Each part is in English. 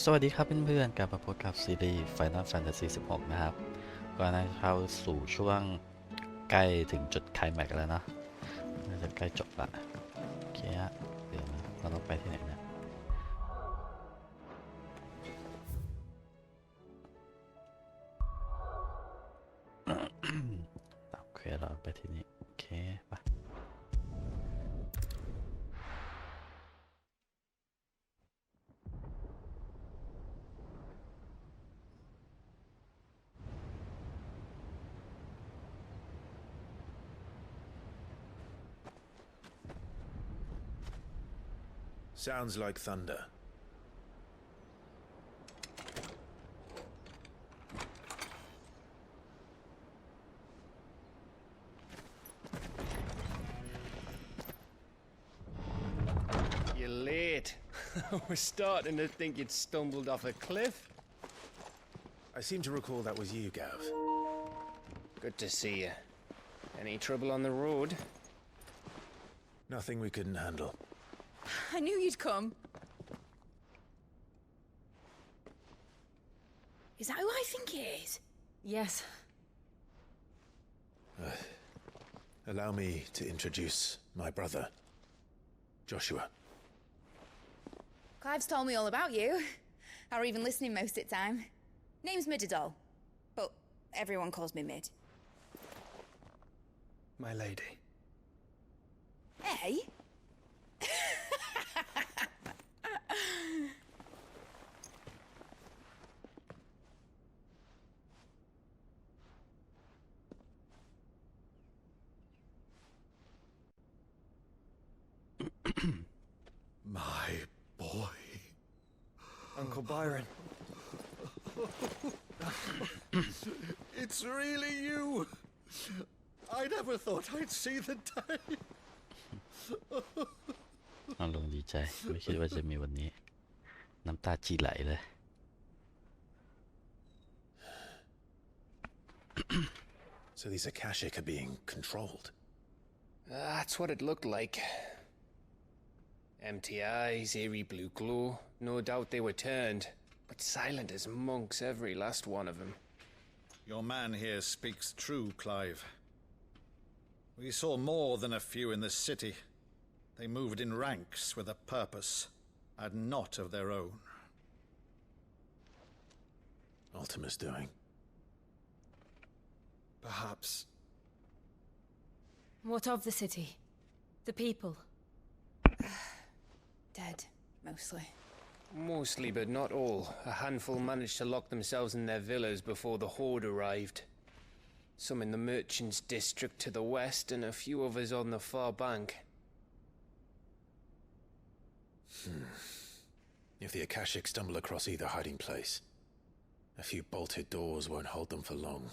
สวัสดีครับเพื่อนๆกลับมาพบกับซีรีส์ Final Fantasy 16 นะครับก็น่าจะเข้าสู่ช่วงใกล้ถึงจุดไคลแม็กซ์แล้วนะน่าจะใกล้จบละโอเคฮะเดี๋ยวนะเราต้องไปที่ไหนนะโอเคเราไปที่นี่โอเคไป Sounds like thunder. You're late. We're starting to think you'd stumbled off a cliff. I seem to recall that was you, Gav. Good to see you. Any trouble on the road? Nothing we couldn't handle. I knew you'd come. Is that who I think it is? Yes. Allow me to introduce my brother, Joshua. Clive's told me all about you. Or even listening most of the time. Name's Midadol, but everyone calls me Mid. My lady. Hey? My boy. Uncle Byron. It's really you. I never thought I'd see the day. น้องลุงดีใจไม่คิดว่าจะมีวันนี้น้ำตาจีไหลเลย So these Akashic are being controlled. That's what it looked like. Empty eyes, eerie blue glow. No doubt they were turned, but silent as monks, every last one of them. Your man here speaks true, Clive. We saw more than a few in this city. They moved in ranks with a purpose, and not of their own. Ultima's doing. Perhaps. What of the city? The people? Dead, mostly. Mostly, but not all. A handful managed to lock themselves in their villas before the Horde arrived. Some in the Merchants' District to the west, and a few others on the far bank. If the Akashic stumble across either hiding place, a few bolted doors won't hold them for long.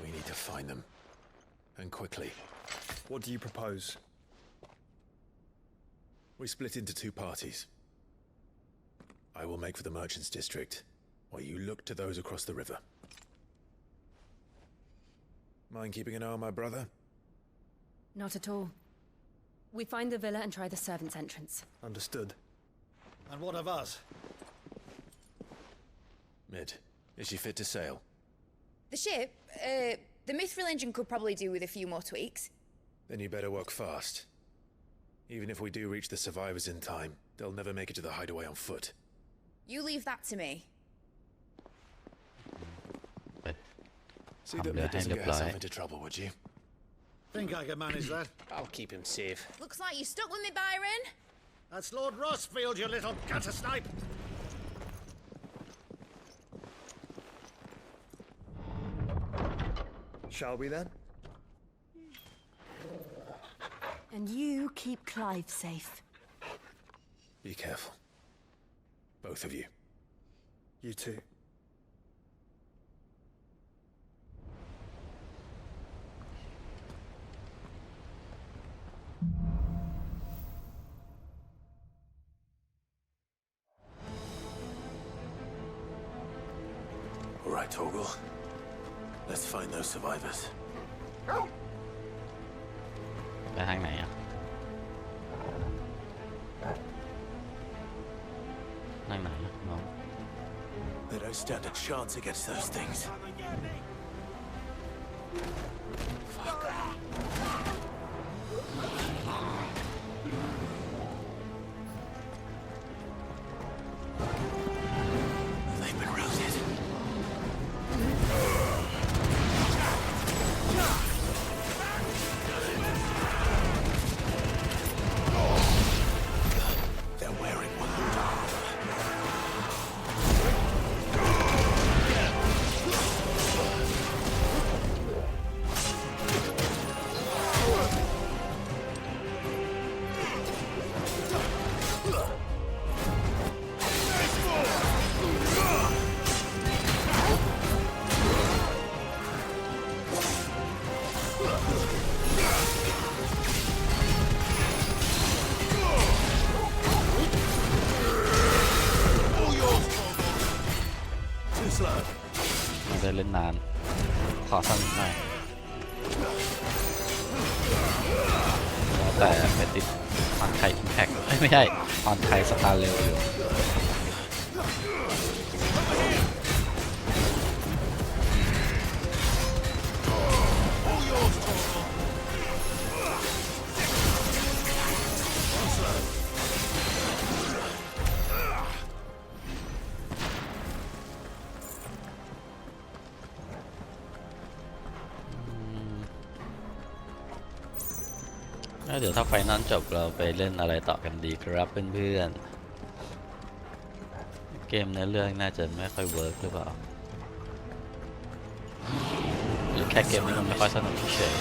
We need to find them. And quickly. What do you propose? We split into two parties. I will make for the Merchants' District, while you look to those across the river. Mind keeping an eye on my brother? Not at all. We find the villa and try the servants' entrance. Understood. And what of us? Mid, is she fit to sail? The ship, the Mithril engine could probably do with a few more tweaks. Then you better work fast. Even if we do reach the survivors in time, they'll never make it to the hideaway on foot. You leave that to me. ไป See ทำ that เรือ Mid ให้ doesn't เรีย get บร้อย herself into trouble, would you? Think I can manage that? I'll keep him safe. Looks like you stuck with me, Byron. That's Lord Rossfield, you little gutter snipe! Shall we then? And you keep Clive safe. Be careful. Both of you. You too. All right, Torgal. Let's find those survivors. ไปทางไหนอ่ะ นั่งไหนน้อง They don't stand a chance against those things. They've been routed. They're wearing one. Too slow. ไม่ได้เล่นนาน ขอสั้นหน่อยแล้วแต่ไปติดออนไทยอิมแพคไม่ใช่ออนไทยสตาร์เร็วอยู่ แล้วเดี๋ยวถ้าไฟนั้นจบเราไปเล่นอะไรต่อกันดีครับเพื่อนๆเกมในเรื่องน่าจะไม่ค่อยเวิร์กหรือเปล่าหรือแค่เกมนี้มันไม่ค่อยสนุกเฉย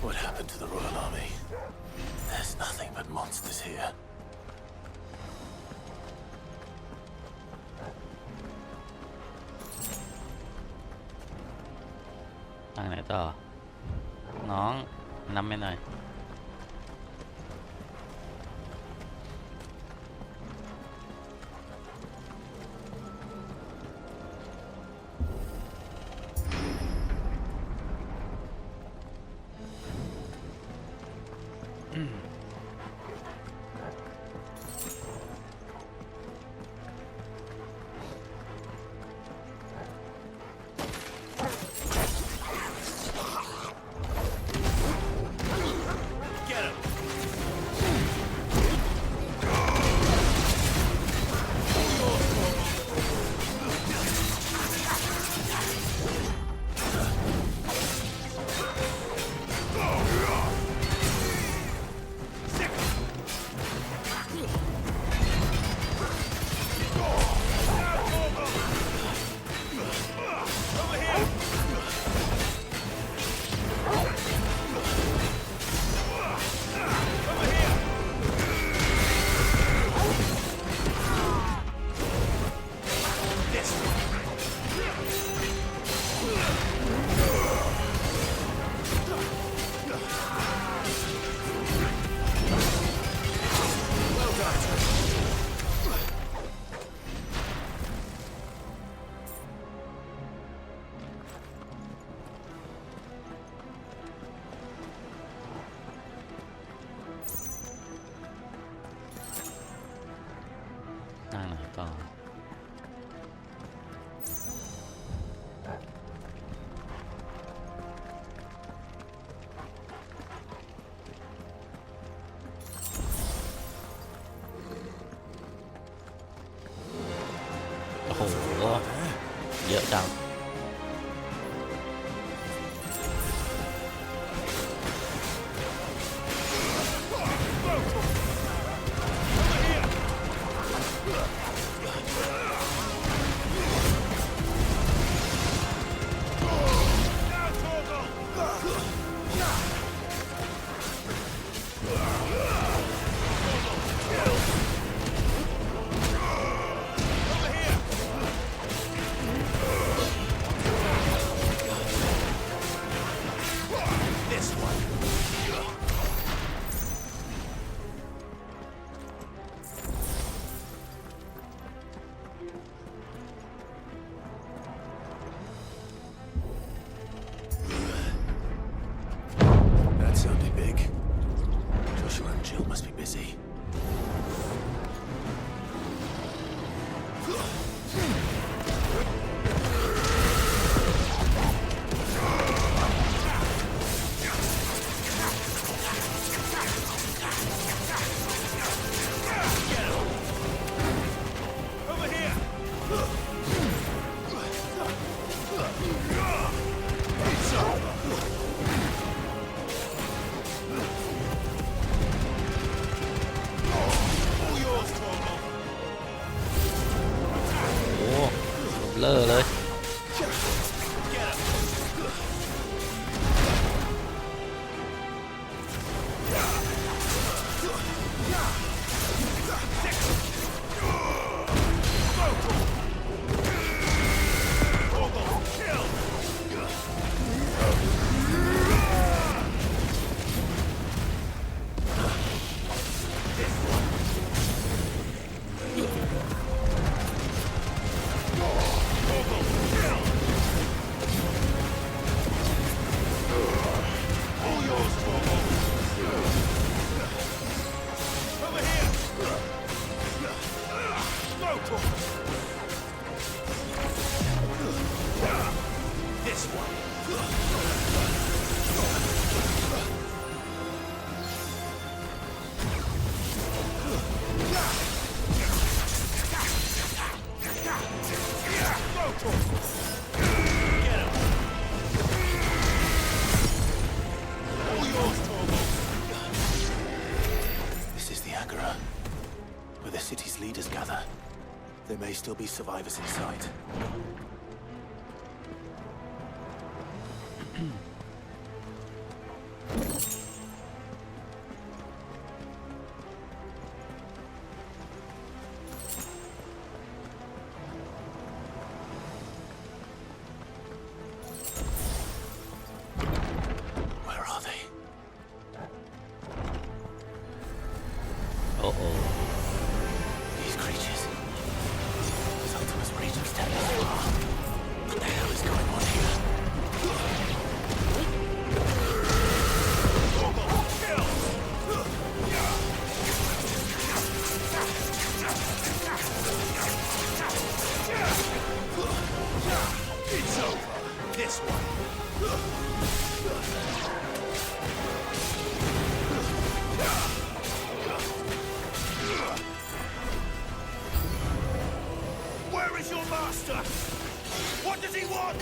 What happened to the Royal Army? There's nothing but monsters here. ทางไหนต่อ น้องนำไปหน่อย เยอะจังThat sounded big. Joshua and Jill must be busy. Over here! โอ้เลอะเลยThis is the Agora, where the city's leaders gather. There may still be survivors inside. Where are they? โอ้โอ้ These creatures. Ultima's regions tell us far. What the hell is going on here? It's over. This one. Where is your master? What does he want?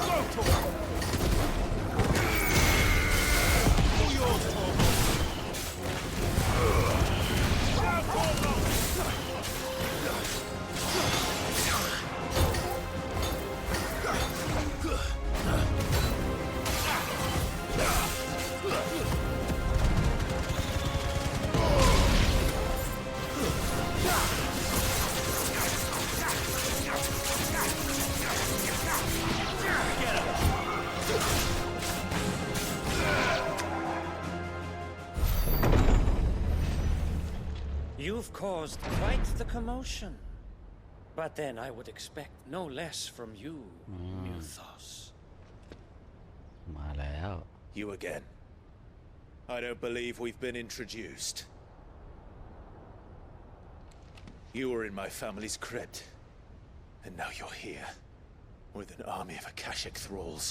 Go to him. All yours, Torvald. Now, Torvald. You've caused quite the commotion. But then I would expect no less from you, Muthos. มาแล้ว You again. I don't believe we've been introduced. You were in my family's crypt, and now you're here, with an army of Akashic thralls.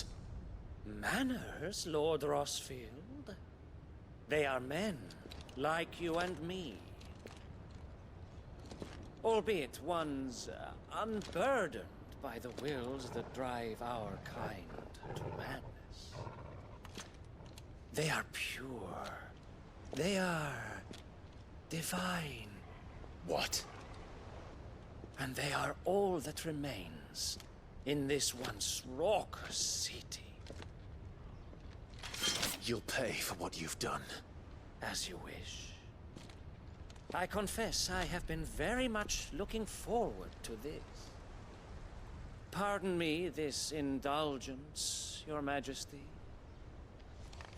Manners, Lord Rossfield? They are men, like you and me. albeit ones unburdened by the wills that drive our kind to madness. They are pure. They are divine. What? And they are all that remains in this once raucous city. You'll pay for what you've done. As you wish. I confess I have been very much looking forward to this. Pardon me this indulgence, Your Majesty.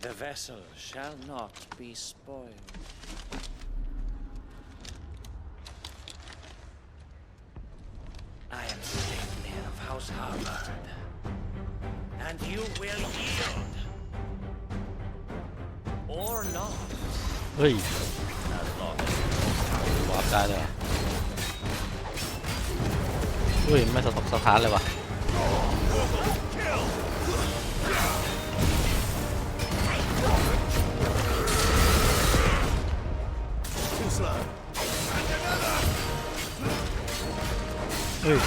The vessel shall not be spoiled. I am Sleipnir of House Harvard, and you will yield. Or not. เฮ้ย As long as วาร์ปได้เลยเฮ้ยไม่สะทกสะท้านเลยวะ too slow. เฮ้ย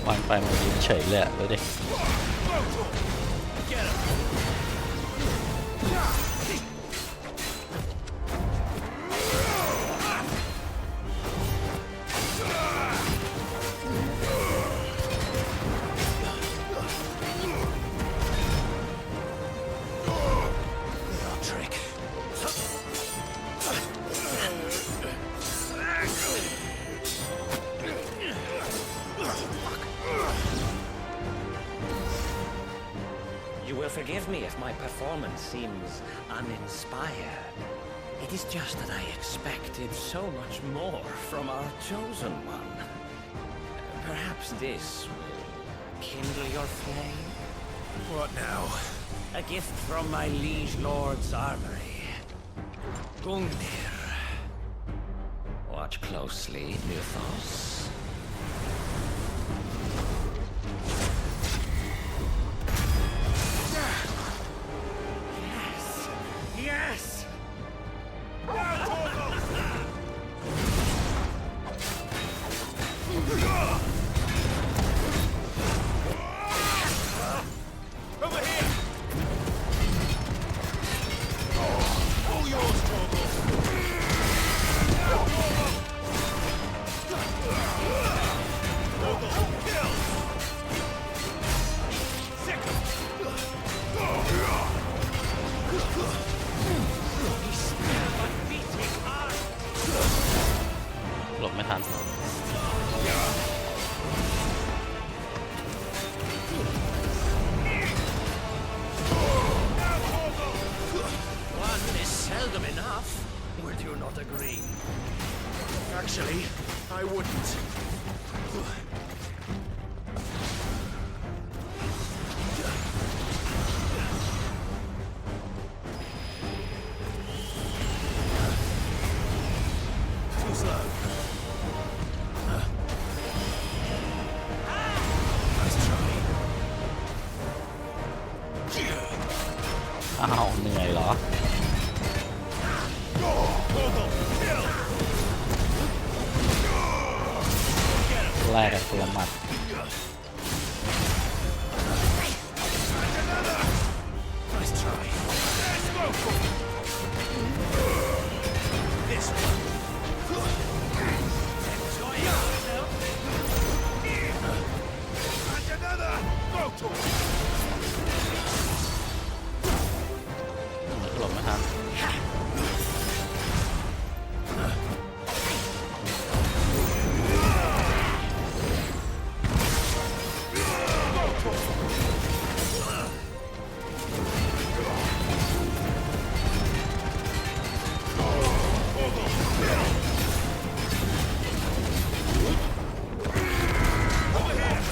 วันไปมันยืนเฉยเลยอะดูดิ Get him. Trick. You will forgive me if my performance seems uninspired. It is just that I expected so much more from our chosen one. Perhaps this will kindle your flame? What now? A gift from my liege lord's armory. Gungnir. Watch closely, Mythos. Yes! Over here! All yours, Torgal! Torgal, kill! Sick him! Beating hard! หลบไม่ทัน One is seldom enough. Would you not agree? Actually, I wouldn't. Too slow. Nice try. อ้าวเหนื่อยเหรอ Torgal, kill! แลกกันตัวหมัด Nice try. Let's go! This one. Enjoy yourself. And another! Go, Torgal! หลบไม่ทัน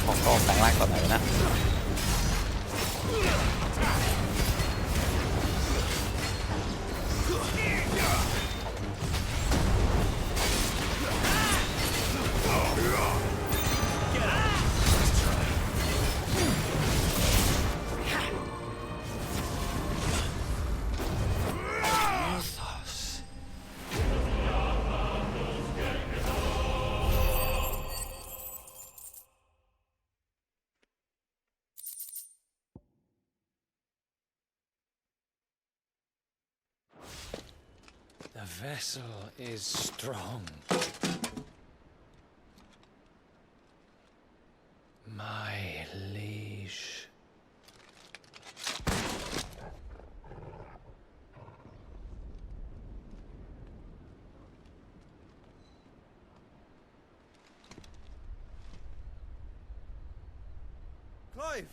ของกองแปลงร่างตอนไหนวะนะ Mythos. vessel is strong. My liege. Clive!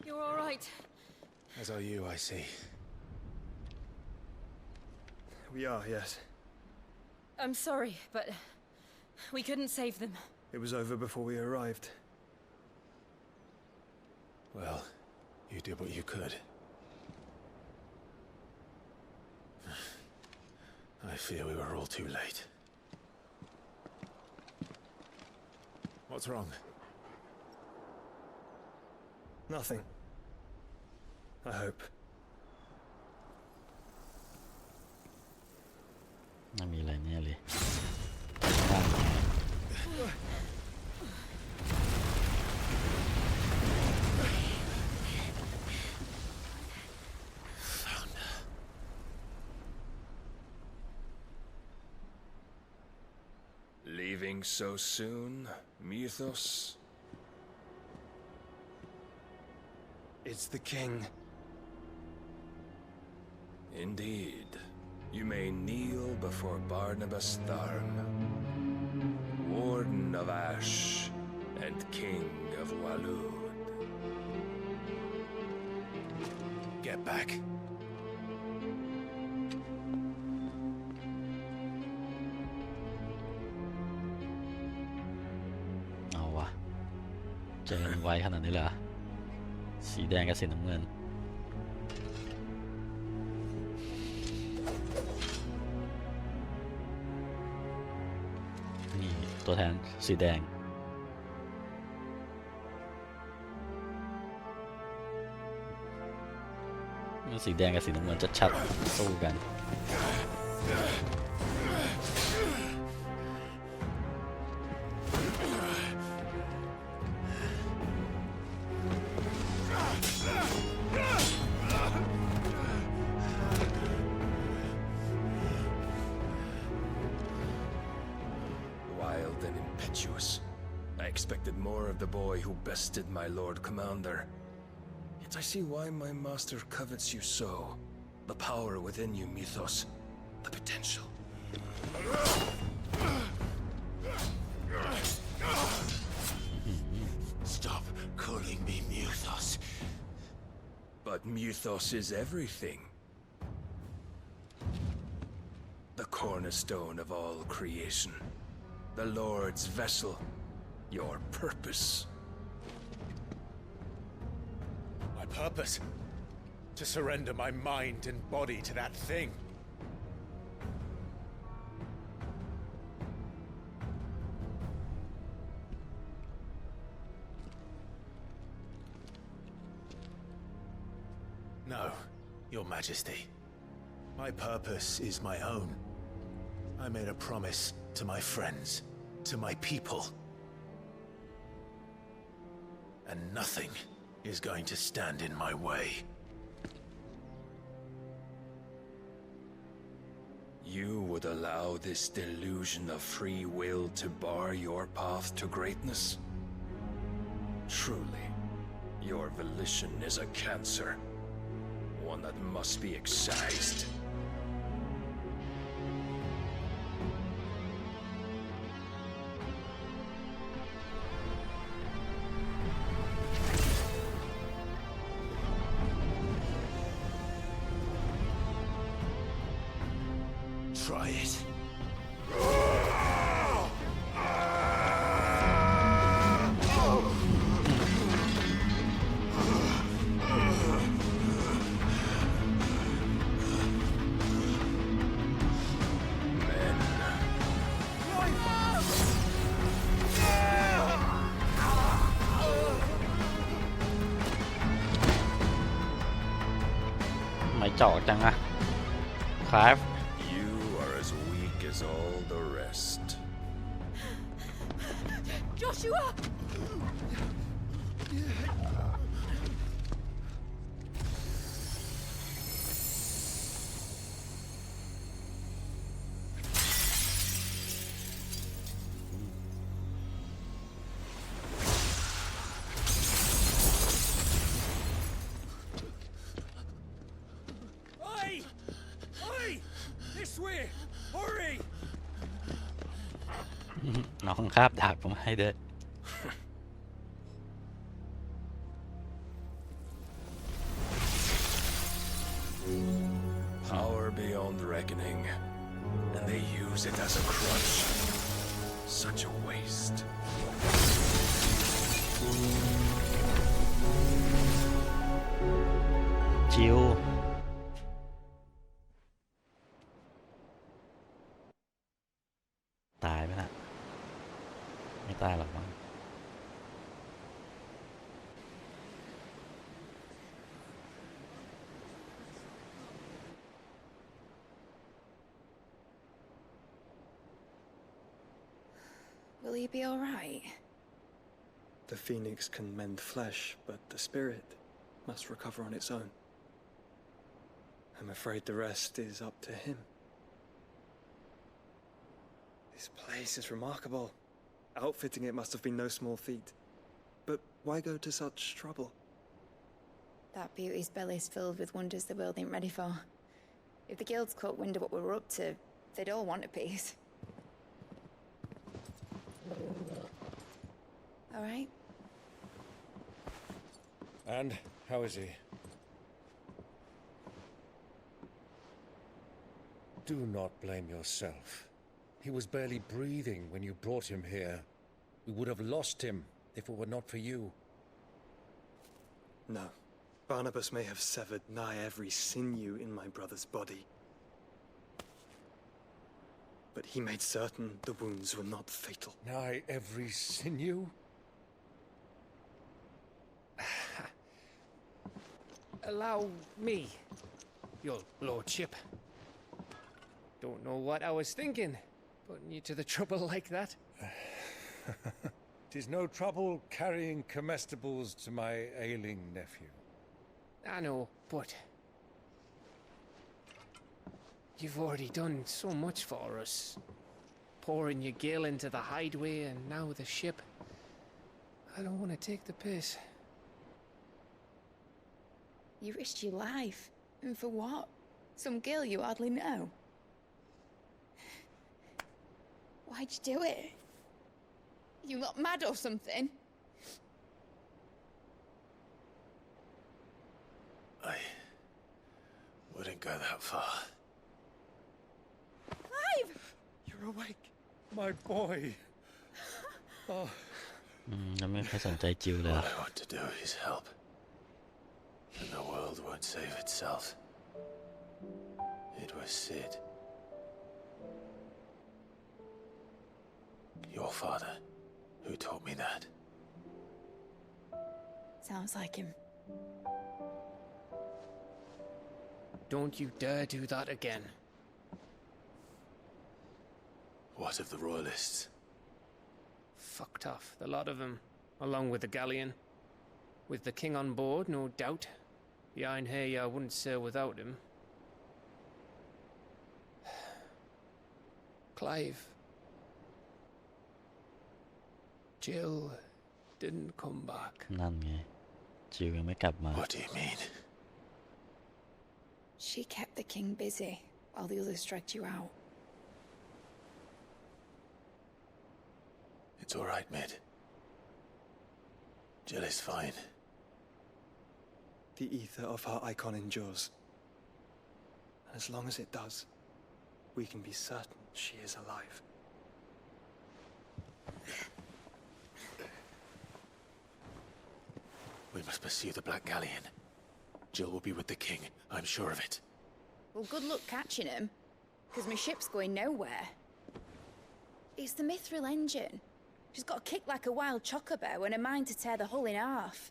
You're all right. As are you, I see. We are, yes. I'm sorry, but we couldn't save them. It was over before we arrived. Well, you did what you could. I fear we were all too late. What's wrong? Nothing. I hope. ไม่มีอะไรแน่เลย Leaving so soon, Mythos? It's the king. Indeed. You may kneel before Barnabas Tharm, Warden of Ash and King of Walud. Get back. เอาวะใจมันไวขนาดนี้เลยเหรอสีแดงกับสีน้ำเงินนี่ตัวแทนสีแดงสีแดงกับสีน้ำเงินจะชัดสู้กัน Wild and impetuous. I expected more of the boy who bested my Lord Commander. Yet I see why my master covets you so. The power within you, Mythos. The potential. Stop calling me Mythos. But Mythos is everything. The cornerstone of all creation. The Lord's vessel. Your purpose. My purpose? To surrender my mind and body to that thing. No, Your Majesty. My purpose is my own. I made a promise to my friends, to my people. And nothing is going to stand in my way. You would allow this delusion of free will to bar your path to greatness? Truly, your volition is a cancer. One that must be excised. Try it. Men. ไม่เจาะจังอะครับ You are as weak as all the rest. Joshua! น้องคาบดาบผมให้ด้วย Power beyond reckoning, and they use it as a crutch. Such a waste. จิวตายไหมน่ะไม่ตายหรอกมั้ง Will he be alright? The phoenix can mend flesh, but the spirit must recover on its own. I'm afraid the rest is up to him. This place is remarkable. Outfitting it must have been no small feat. But why go to such trouble? That beauty's belly's filled with wonders the world ain't ready for. If the guilds caught wind of what we were up to, they'd all want a piece. All right? And how is he? Do not blame yourself. He was barely breathing when you brought him here. We would have lost him if it were not for you. No. Barnabas may have severed nigh every sinew in my brother's body. But he made certain the wounds were not fatal. Nigh every sinew? Allow me, your lordship. Don't know what I was thinking, putting you to the trouble like that. 'Tis no trouble carrying comestibles to my ailing nephew. I know, but you've already done so much for us. Pouring your gale into the hideaway and now the ship. I don't want to take the piss. You risked your life. And for what? Some girl you hardly know. Why'd you do it? You got mad or something? I wouldn't go that far. Clive! You're awake, my boy. Oh. แล้วไม่ค่อยสนใจจิวเลย All I want to do is help. And the world won't save itself. It was Sid. Your father, who taught me that. Sounds like him. Don't you dare do that again. What of the royalists? Fucked off, the lot of them, along with the galleon. With the king on board, no doubt. Behind here, I wouldn't sail without him. Clive. Jill didn't come back. นั่นไงจิวยังไม่กลับมา What do you mean? She kept the king busy while the others dragged you out. It's all right, Mid. Jill is fine. The ether of her icon endures. And as long as it does, we can be certain she is alive. We must pursue the Black Galleon. Jill will be with the king, I'm sure of it. Well, good luck catching him, because my ship's going nowhere. It's the Mithril engine. She's got a kick like a wild chocobo and a mind to tear the hull in half.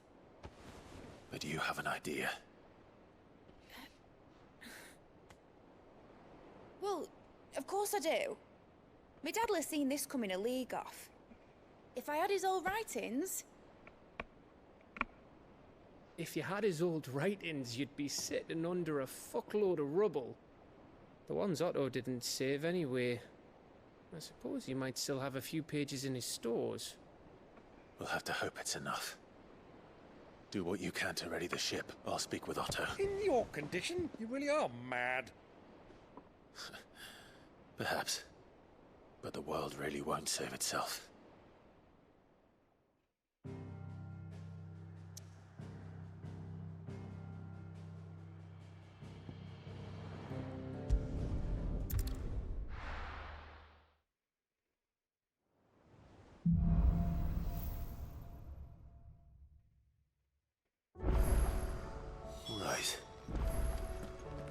But do you have an idea? Well, of course I do. My dad'll have seen this coming a league off. If I had his old writings... If you had his old writings, you'd be sitting under a fuckload of rubble. The ones Otto didn't save anyway. I suppose he might still have a few pages in his stores. We'll have to hope it's enough. Do what you can to ready the ship. I'll speak with Otto. In your condition, you really are mad. Perhaps. But But the world really won't save itself. Right.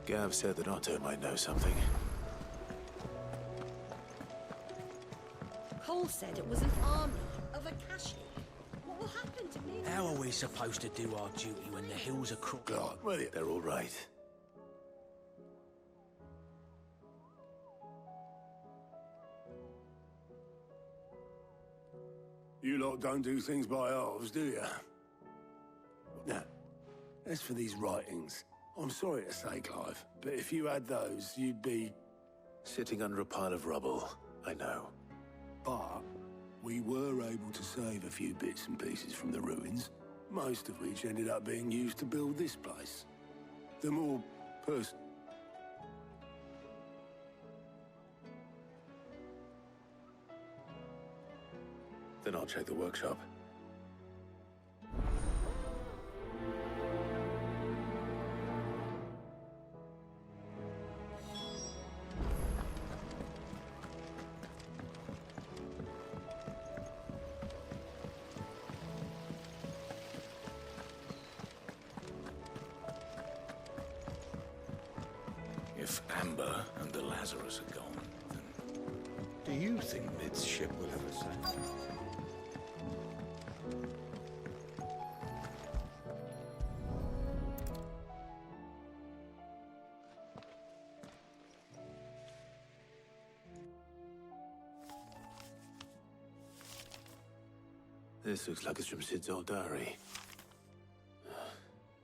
Gav said that Otto might know something. Cole said it was an army of Akashi. What will happen to me? How are we supposed to do our duty when the hills are crooked? God, they're all right. You lot don't do things by halves, do you? Now, as for these writings, I'm sorry to say, Clive, but if you had those, you'd be... Sitting under a pile of rubble, I know. But we were able to save a few bits and pieces from the ruins, most of which ended up being used to build this place. The more Then I'll check the workshop. If Amber and the Lazarus are gone, then do you think Mid's ship will ever sail? This looks like it's from Sid's old diary.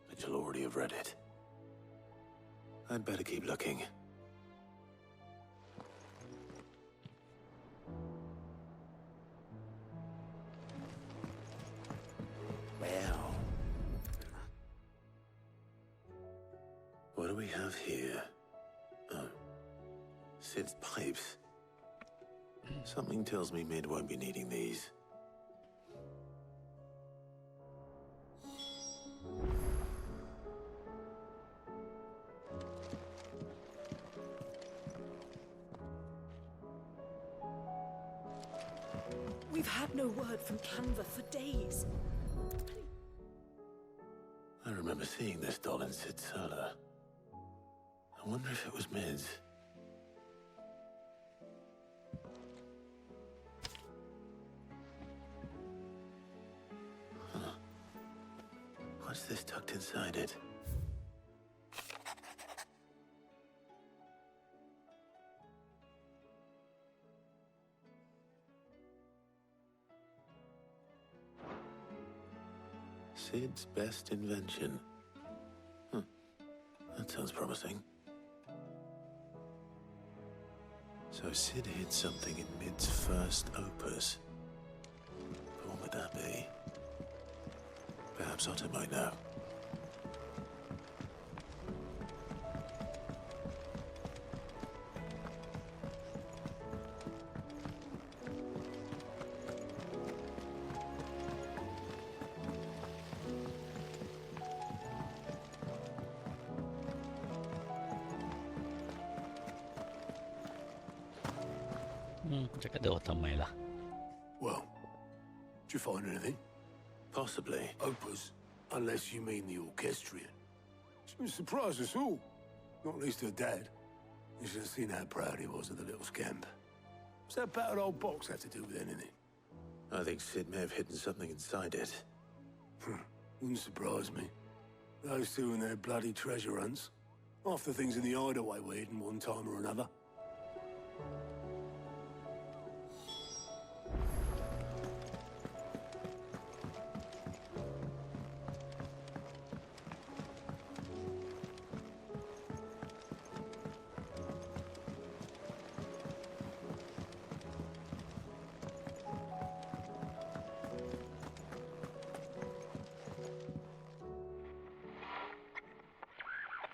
But you'll already have read it. I'd better keep looking. Well, What do we have here? Oh. Sid's pipes. Something tells me Mid won't be needing these. We've had no word from Canva for days. I remember seeing this doll in Sid's cellar. I wonder if it was Mid's. Huh. What's this tucked inside it? Sid's best invention. That sounds promising. So Sid hid something in Mid's first opus. But what would that be? Perhaps Otto might know.จะกระโดดทำไมล่ะ Well, did you find anything? Possibly. Opus, unless you mean the orchestrion. She surprised us all. Not least her dad. You should have seen how proud he was of the little scamp. What's that battered old box have to do with anything? I think Sid may have hidden something inside it. Wouldn't surprise me. Those two and their bloody treasure hunts. Half the things in the hideaway were hidden one time or another.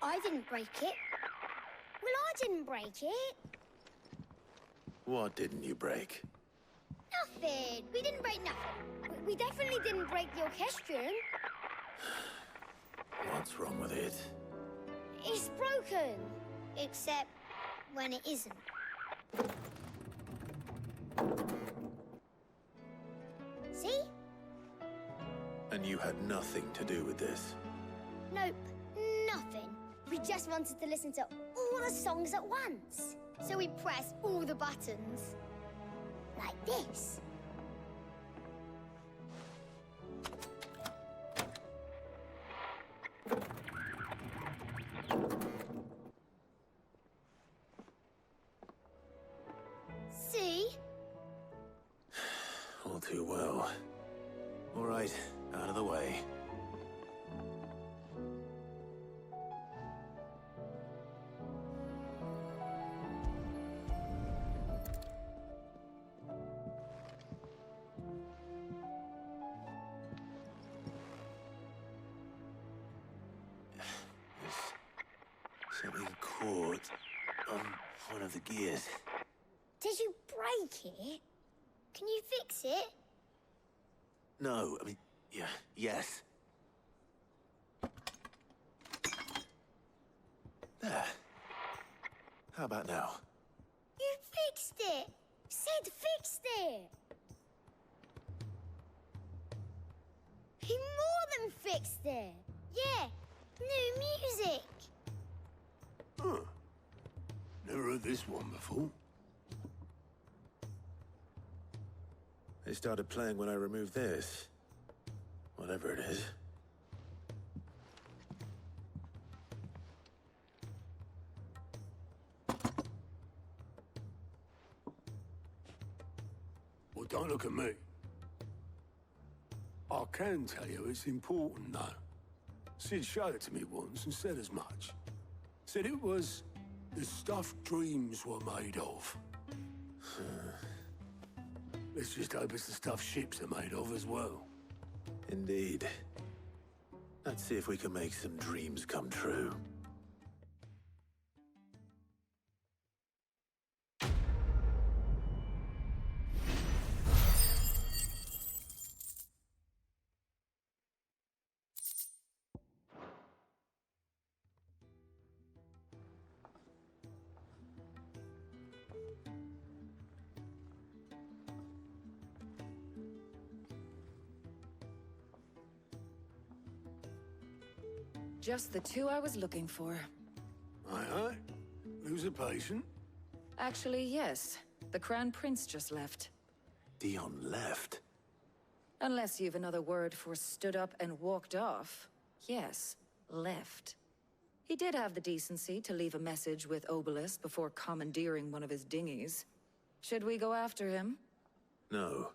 I didn't break it. Well, I didn't break it. What didn't you break? Nothing. We didn't break nothing. We definitely didn't break the orchestrion. What's wrong with it? It's broken. Except when it isn't. See? And you had nothing to do with this? Nope, nothing. We just wanted to listen to all the songs at once. So we pressed all the buttons. Like this. See? All too well. All right, out of the way. There's something caught on one of the gears. Did you break it? Can you fix it? No, I mean, yeah, yes. There. How about now? You fixed it! Sid fixed it! He more than fixed it! Yeah, new music! Huh. Never heard this one before. They started playing when I removed this. Whatever it is. Well, don't look at me. I can tell you it's important, though. Sid showed it to me once and said as much. Said it was the stuff dreams were made of. Let's just hope it's the stuff ships are made of as well. Indeed. Let's see if we can make some dreams come true. Just the two I was looking for. Aye, aye. Lose a patient. Actually, yes. The Crown Prince just left. Dion left. Unless you've another word for stood up and walked off. Yes, left. He did have the decency to leave a message with Obelisk before commandeering one of his dinghies. Should we go after him? No.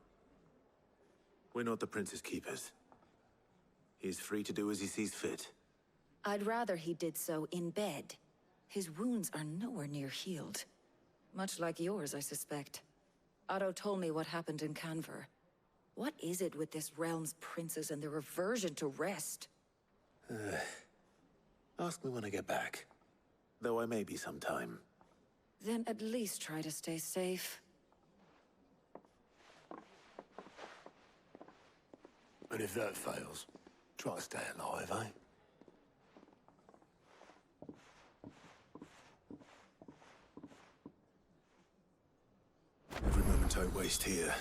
We're not the Prince's keepers. He's free to do as he sees fit. I'd rather he did so in bed. His wounds are nowhere near healed. Much like yours, I suspect. Otto told me what happened in Canver. What is it with this realm's princes and their aversion to rest? Ask me when I get back. Though I may be sometime. Then at least try to stay safe. And if that fails, try to stay alive, eh? Every moment I waste here,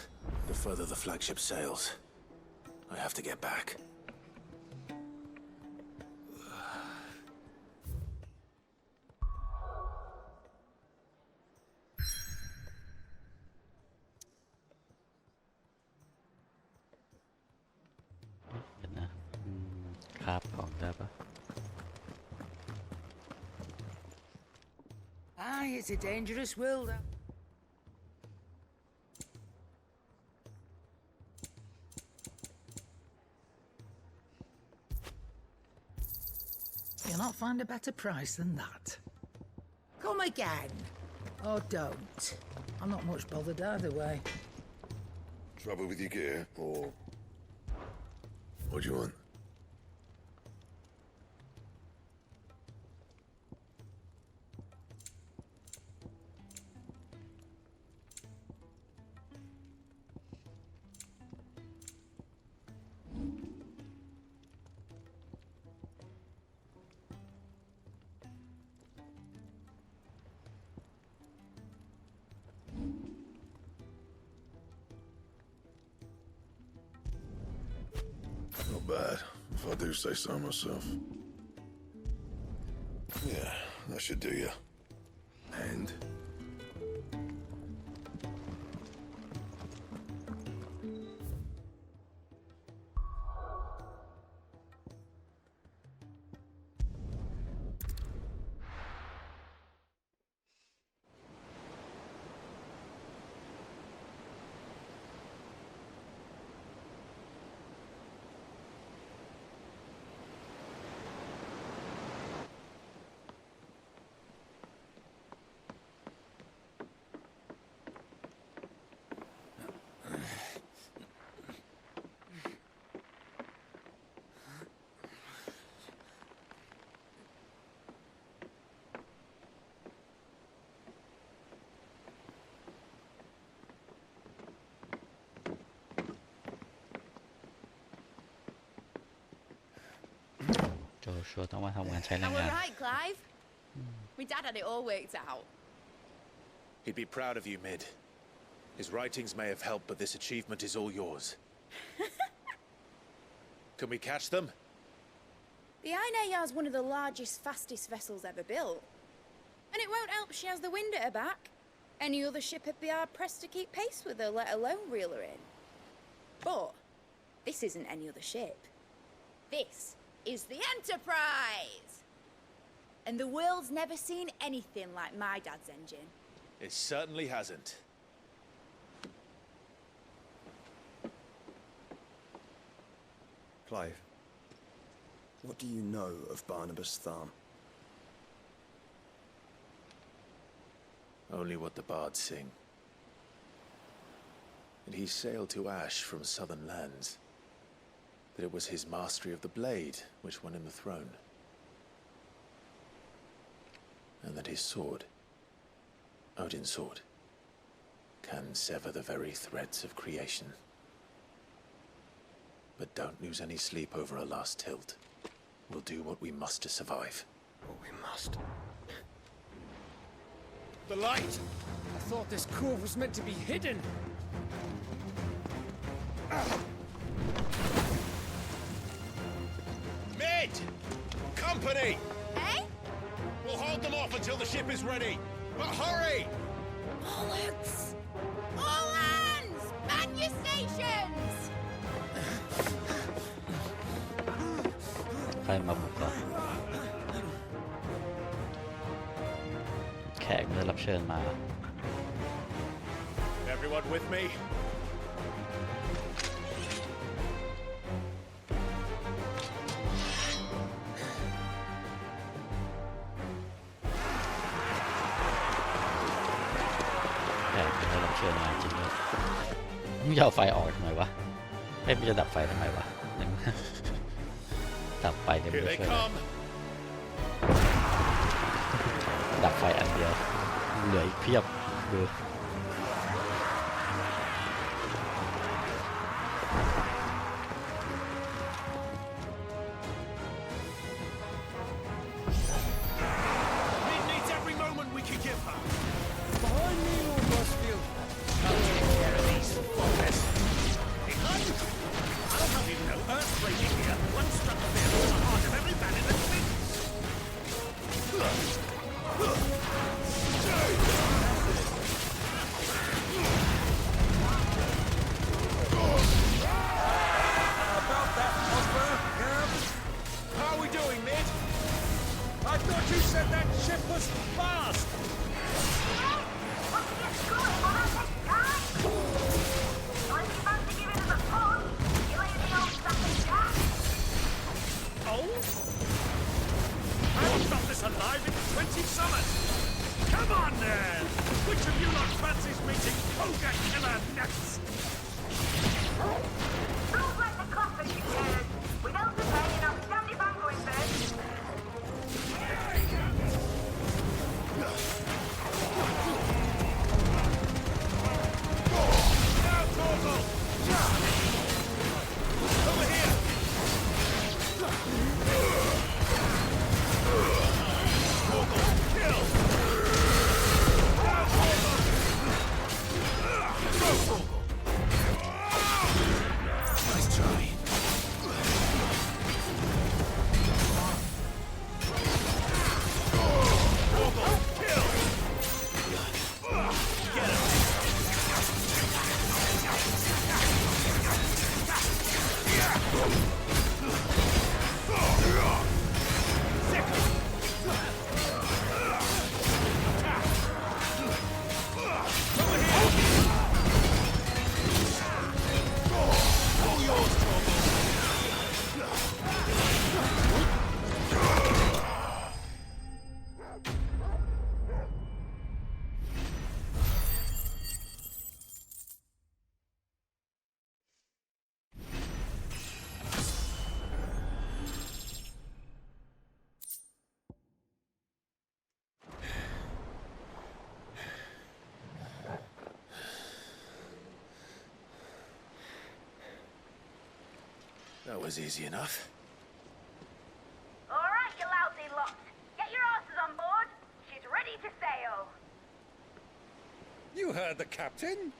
the further the flagship sails. I have to get back. Aye, it's a dangerous world. You'll not find a better price than that. Come again. Or don't. I'm not much bothered either way. Trouble with your gear, or... What do you want? bad, if I do say so myself. Yeah, that should do you. And? Joshua ต้องมาทำงานใช้แรง And งาน we're right, Clive. My dad had it all worked out. He'd be proud of you, Mid. His writings may have helped, but this achievement is all yours. Can we catch them? The Ainayar's one of the largest, fastest vessels ever built. And it won't help she has the wind at her back. Any other ship would be hard-pressed to keep pace with her, let alone reel her in. But this isn't any other ship. This is the Enterprise! And the world's never seen anything like my dad's engine. It certainly hasn't. Clive, what do you know of Barnabas Tharm? Only what the bards sing. And he sailed to Ash from southern lands. That it was his mastery of the blade which won him the throne. And that his sword, Odin's sword, can sever the very threads of creation. But don't lose any sleep over a last tilt. We'll do what we must to survive. What we must. The light! I thought this cove was meant to be hidden. Mid! Company! Eh? We'll hold them off until the ship is ready. But hurry! Bollocks! All hands! Man your stations! ใครมาบุกก่อนแขกได้รับเชิญมา Everyone with me? แขกได้รับเชิญมาจริงเลยมึงจะเอาไฟออกทำไมวะไม่มึงจะดับไฟทำไมวะดับไฟเนี่ยไม่ Here ได้ they ช่วยอะไร come. ดับไฟอันเดียวเหลืออีกเพียบดู Mid needs every moment we can give her. Behind me, Lord Westfield. I'll take care of these fuckers. Behind? I don't have even know earthquaking here. One struck a veil in the heart of every man in the twins. About that, Osborne, How are we doing, Mid? I thought you said that ship was fast! Oh? I haven't felt this alive in 20 summers. Come on, then! Which of you lot fancies meeting Ogre Killer next? Don't let the coffin be scared. Without the pain, I'll stand if I'm going first. Now, Torval! Over here! Torval, kill! Now, Torval! Go, Torval! Nice try. That was easy enough. All right, you lousy lot. Get your asses on board. She's ready to sail. You heard the captain.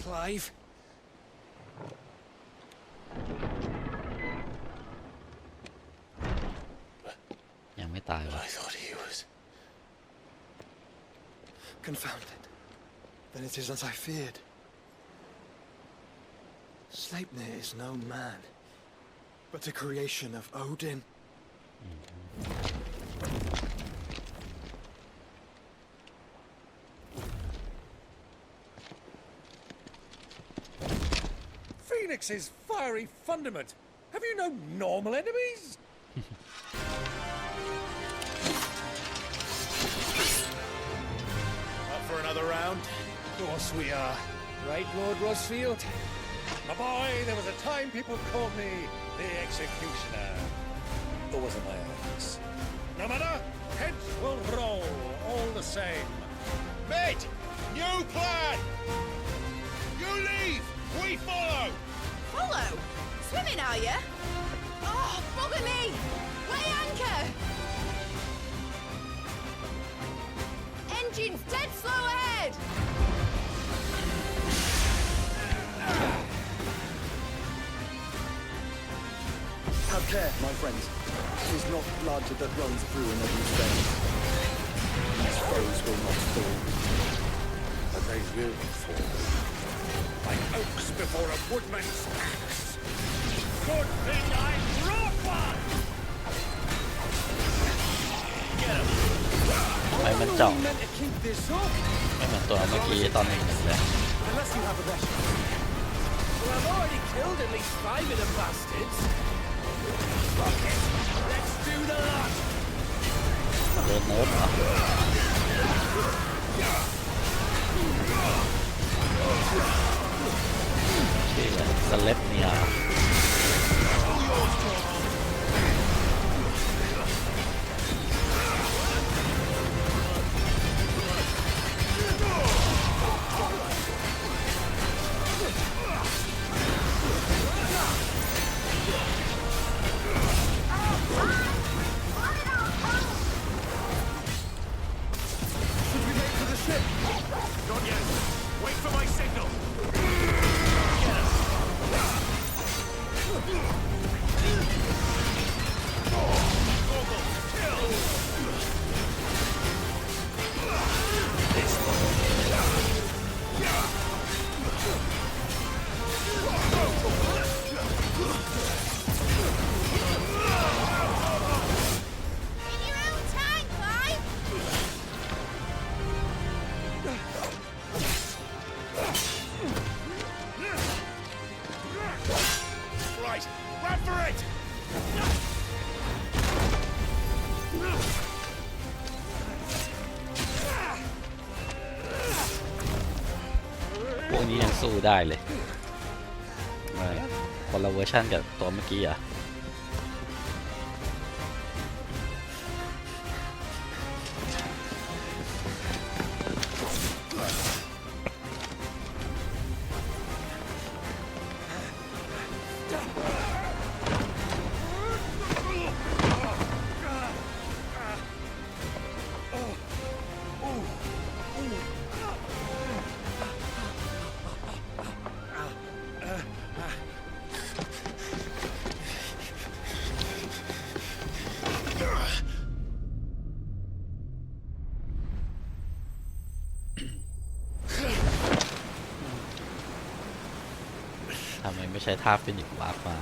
Clive? ยังไม่ตายวะ I thought he was. Confounded. Then it is as I feared. Sleipnir is no man, but a creation of Odin. Phoenix's fiery fundament. Have you no normal enemies? Up for another round? Of course we are. Right, Lord Rosfield? My boy, there was a time people called me the Executioner. Or was it my axe? No matter, heads will roll all the same. Mate! New plan! You leave! We follow! Follow? Swimming, are you? Oh, bugger me! Weigh anchor! Engines dead slow ahead! Have care, my friends. It is not blood that runs through an enemy's veins. These foes will not fall. But they will fall. Like oaks before a woodman's axe. Good thing I brought one! ทำไมมันเจาะ Meant to keep this up. ไม่เหมือนตัวเมื่อกี้ตอนหนึ่งเลย Unless you have a better. Well, I've already killed at least 5 of them bastards. Fuck it. Let's do the lot. เดินเนิร์ฟเหรอชื่อสเลปเนีย Not yet. Wait for my signal. In your own time, Clive! Right. Run for it! พวกนี้ยังสู้ได้เลยไม่คนละเวอร์ชันกับตัวเมื่อกี้อ่ะ ใช้ท่าฟินิกซ์วาร์ปมา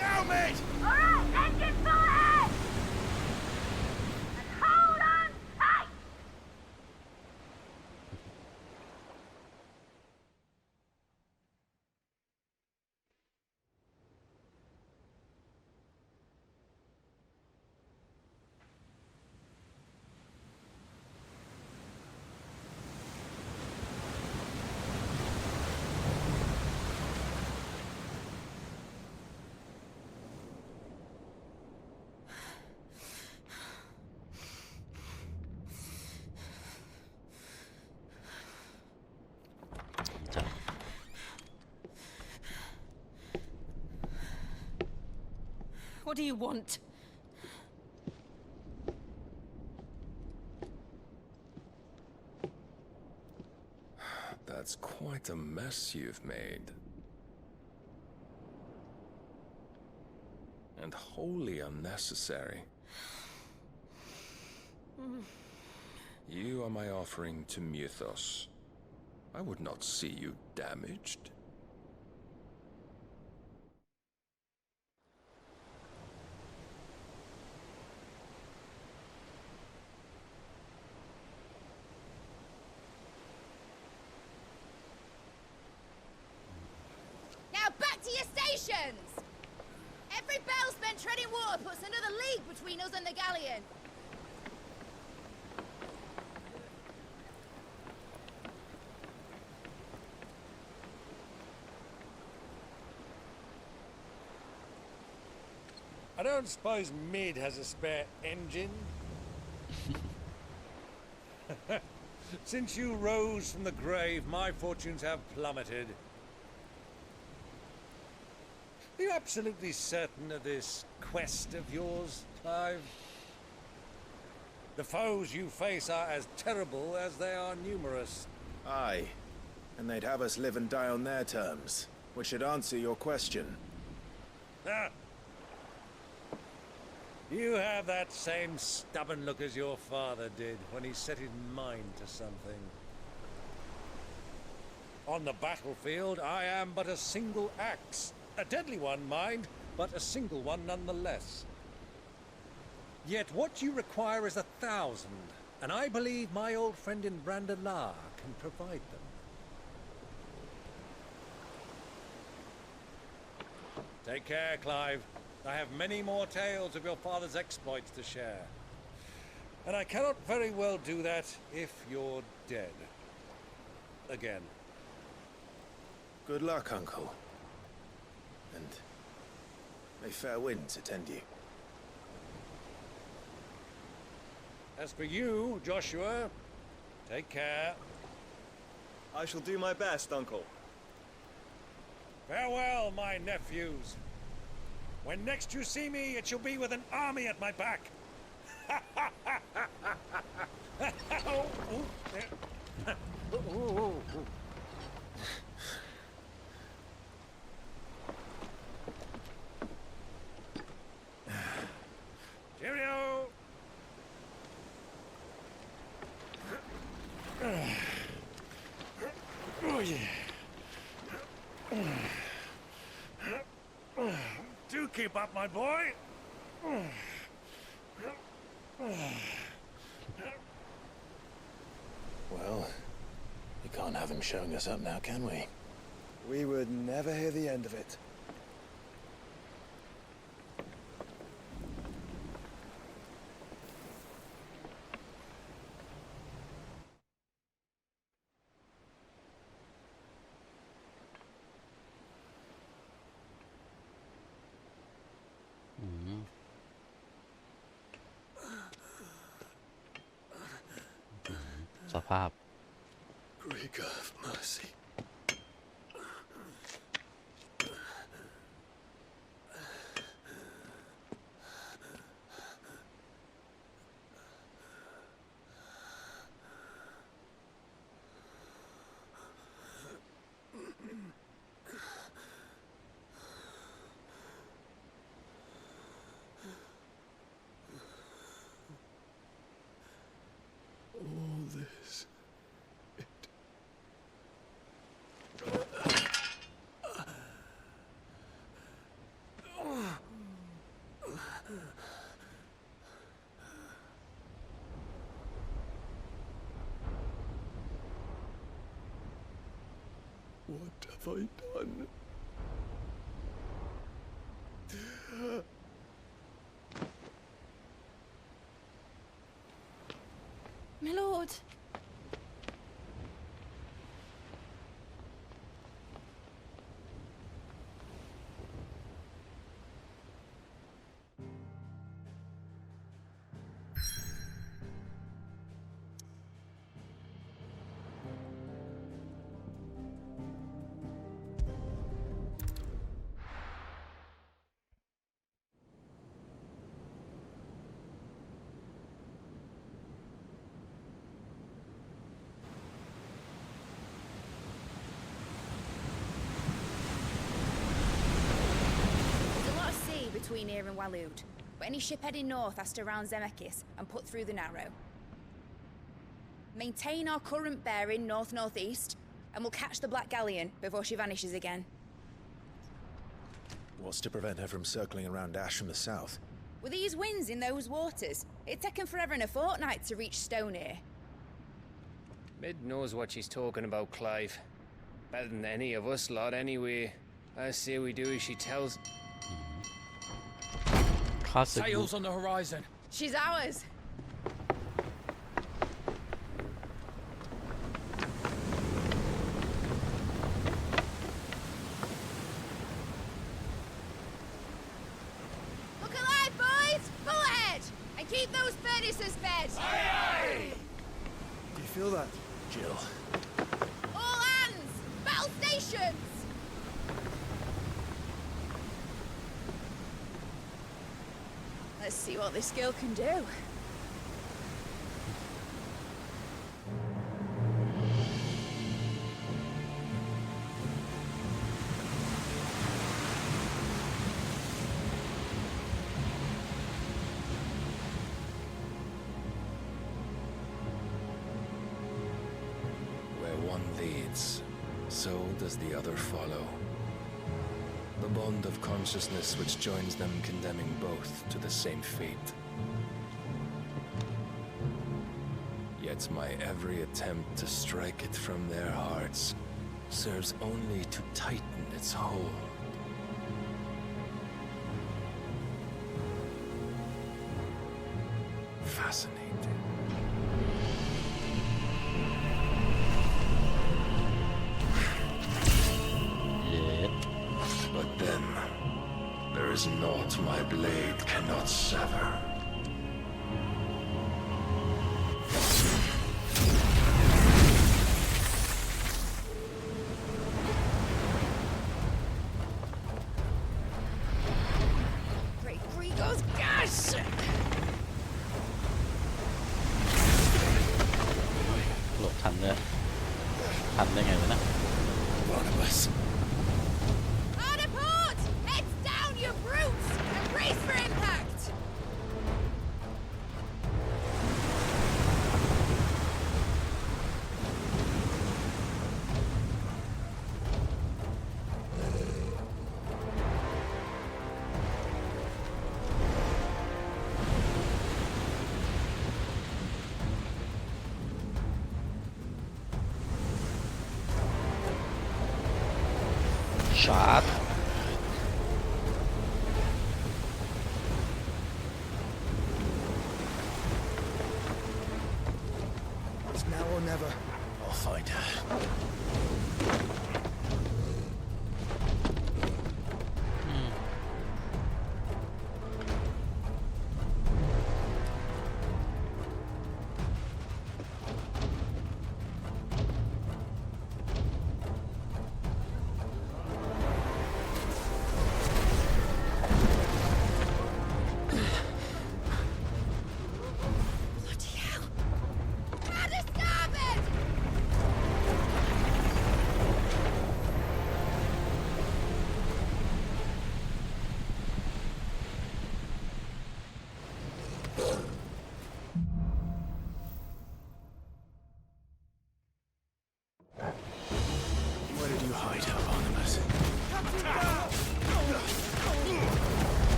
Now, mate! Alright, engine full ahead! And hold on tight! What do you want? That's quite a mess you've made. And wholly unnecessary. You are my offering to Mythos. I would not see you damaged. Now back to your stations! Every bell spent treading water puts another league between us and the galleon. I don't suppose Mid has a spare engine? Since you rose from the grave, my fortunes have plummeted. Are you absolutely certain of this quest of yours, Clive? The foes you face are as terrible as they are numerous. Aye, and they'd have us live and die on their terms, which should answer your question. Ah. You have that same stubborn look as your father did when he set his mind to something. On the battlefield, I am but a single axe. A deadly one, mind, but a single one nonetheless. Yet what you require is 1,000, and I believe my old friend in Brandalar can provide them. Take care, Clive. I have many more tales of your father's exploits to share. And I cannot very well do that if you're dead. Again. Good luck, Uncle. And may fair winds attend you. As for you, Joshua, take care. I shall do my best, Uncle. Farewell, my nephews. When next you see me, it shall be with an army at my back. Cheerio! Oh, yeah. Do keep up, my boy. Well, we can't have him showing us up now, can we? We would never hear the end of it. Sapap. Great God of mercy. this it? What have I done? My lord. Between here and Waloed, but any ship heading north has to round Zemeckis and put through the Narrow. Maintain our current bearing north-northeast, and we'll catch the Black Galleon before she vanishes again. What's to prevent her from circling around Ash from the south? With these winds in those waters, it'd taken forever and a fortnight to reach Stonehere. Mid knows what she's talking about, Clive. Better than any of us lot, anyway. I say we do as she tells. Classic. Sails on the horizon. She's ours. Look alive, boys! Pull ahead! And keep those furnaces fed! Aye, aye! Do you feel that, Jill? All hands! Battle stations! Let's see what this girl can do. Where one leads, so does the other follow. The bond of consciousness which joins them condemning both to the same fate. Yet my every attempt to strike it from their hearts serves only to tighten its hold. Fascinating. But then, there is naught my blade cannot sever. Great Grigor's gas! หลบทันเลยทันได้ไงวะนะ Barnabas. Harder port! Heads down, you brutes! And brace for impact! Shot. It's now or never. I'll find her.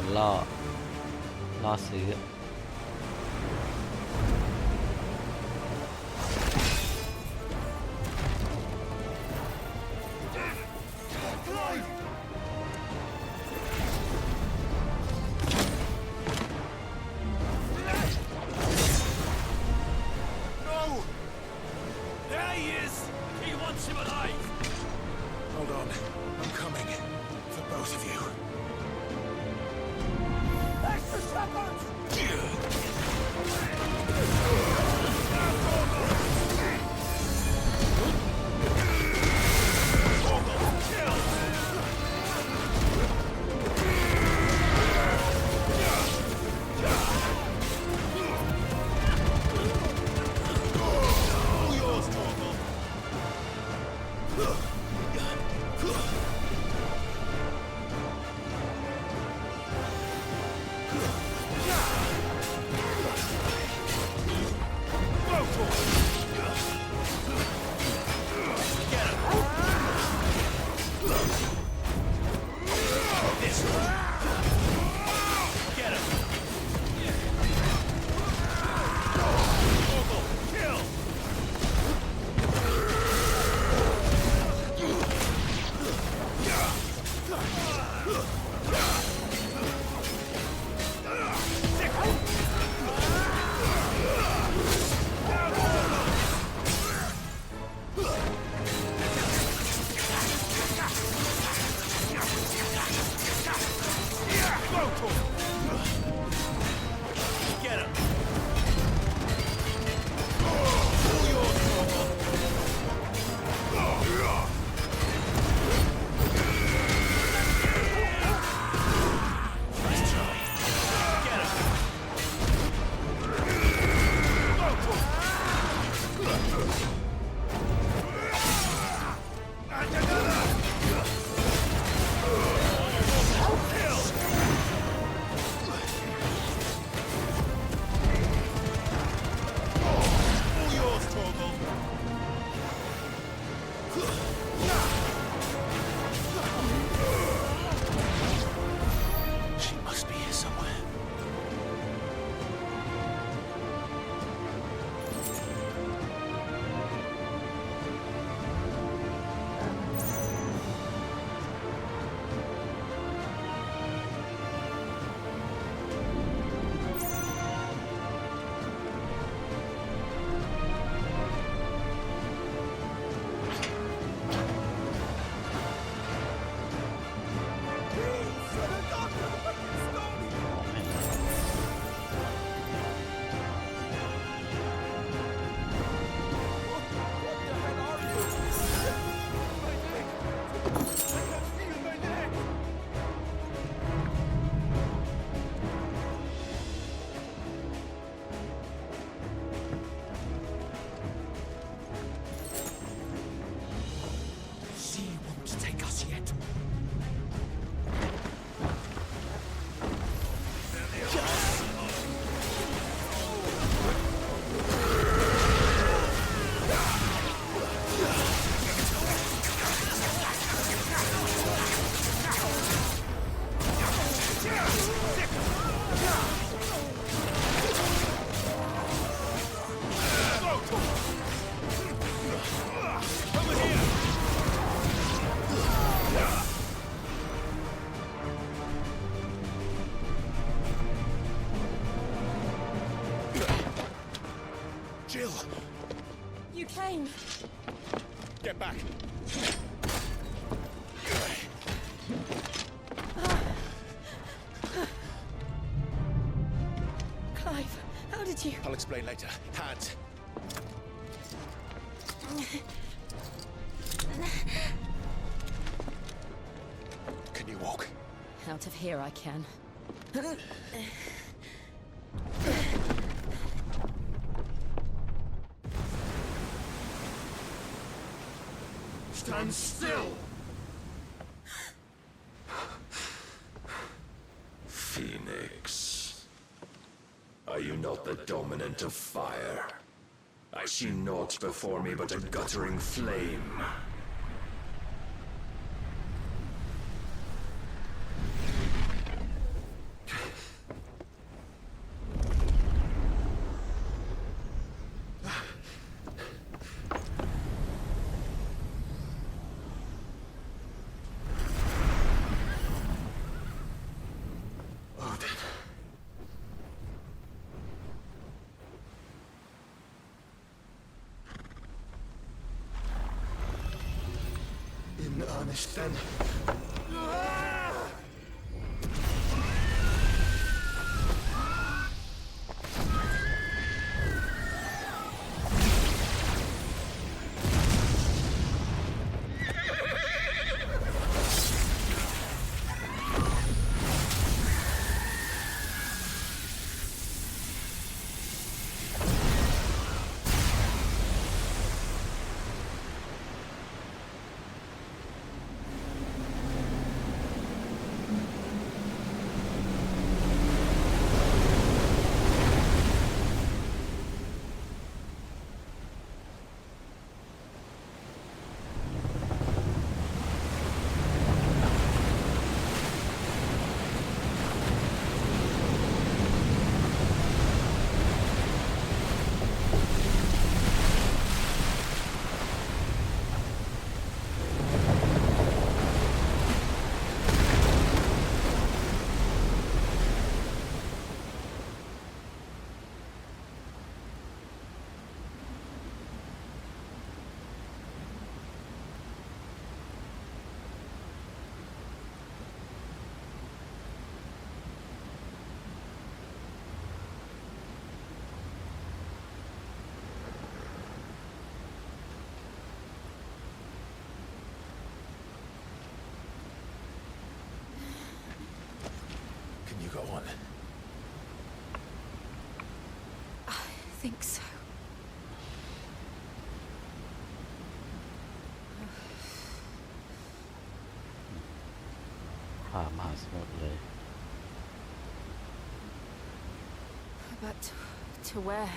นล่อซื้อcame. Get back. Clive, how did you... I'll explain later. Hands. Can you walk? Out of here I can. Stand still! Phoenix. Are you not the dominant of fire? I see naught before me but a guttering flame. punished then. Can you go on? I think so. But to where?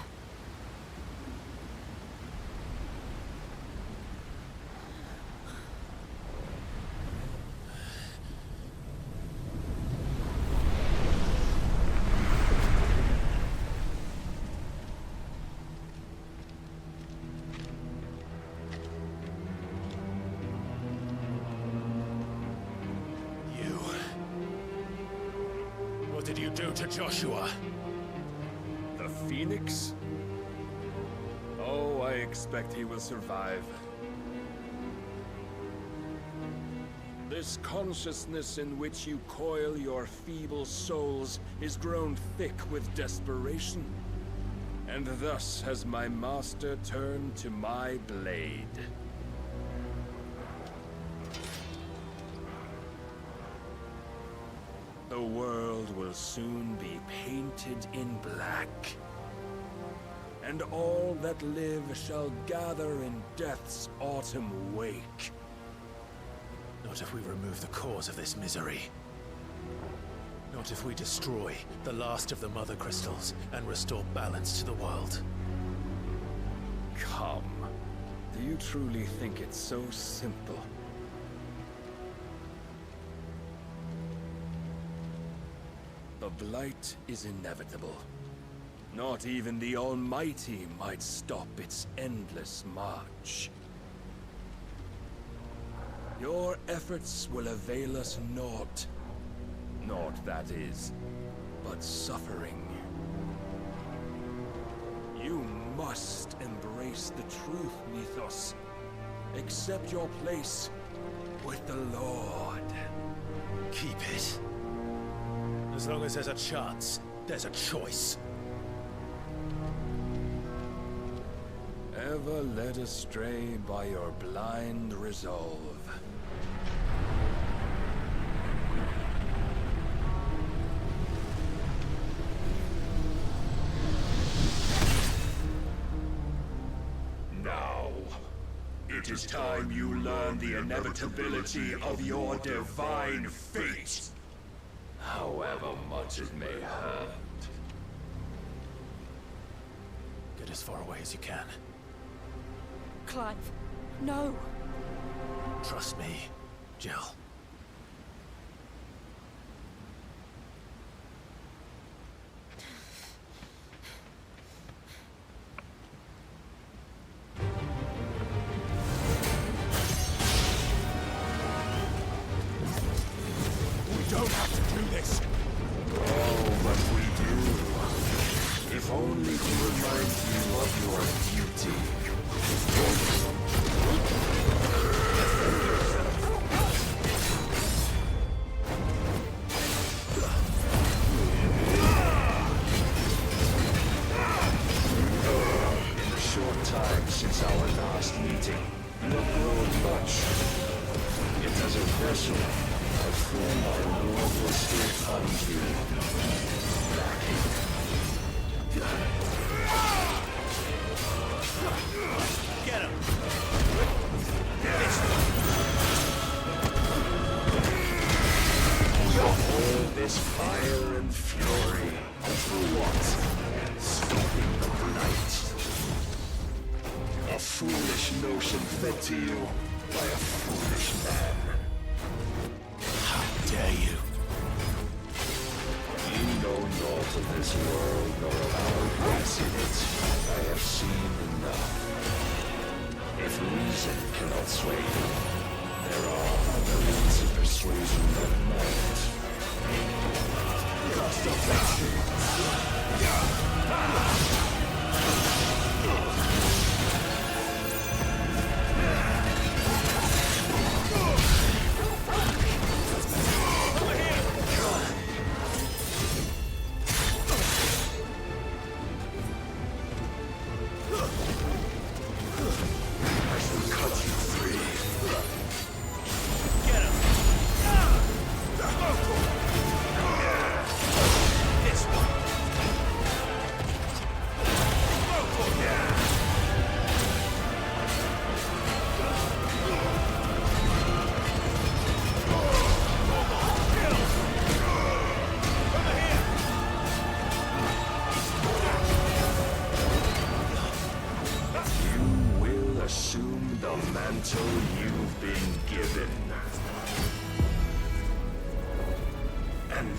What did you do to Joshua? The Phoenix? Oh, I expect he will survive. This consciousness in which you coil your feeble souls is grown thick with desperation. And thus has my master turned to my blade. The world will soon be painted in black. And all that live shall gather in death's autumn wake. Not if we remove the cause of this misery. Not if we destroy the last of the Mother Crystals and restore balance to the world. Come. Do you truly think it's so simple? The Blight is inevitable. Not even the Almighty might stop its endless march. Your efforts will avail us naught. Naught, that is, but suffering. You must embrace the truth, Mythos. Accept your place with the Lord. Keep it. As long as there's a chance, there's a choice. Ever led astray by your blind resolve. Now, it is time you learn the inevitability of your divine fate. However much it may hurt. Get as far away as you can. Clive, no. Trust me, Jill. We don't have to do this. Oh, but we do. If only to remind you of your duty. Defend yourself. Lord will still find you. Get him! All this fire and fury, for what? Stopping the blight. A foolish notion fed to you by a foolish man. How dare you? You know naught of this world, nor of our place in it. I have seen enough. If reason cannot sway you, there are other means of persuasion that might. Cast off that shit.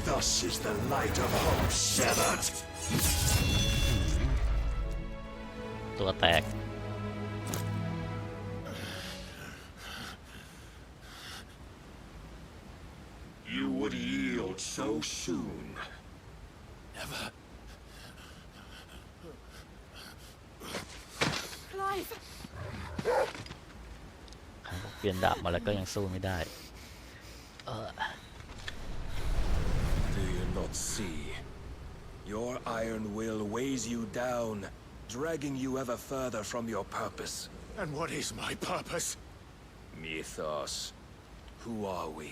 Thus is the light of hope severed. ตัวแตก You would yield so soon. Never. Clive! เปลี่ยนดาบมาแล้วก็ยังสู้ไม่ได้Do you not see? Your iron will weighs you down, dragging you ever further from your purpose. And what is my purpose? Mythos. Who are we?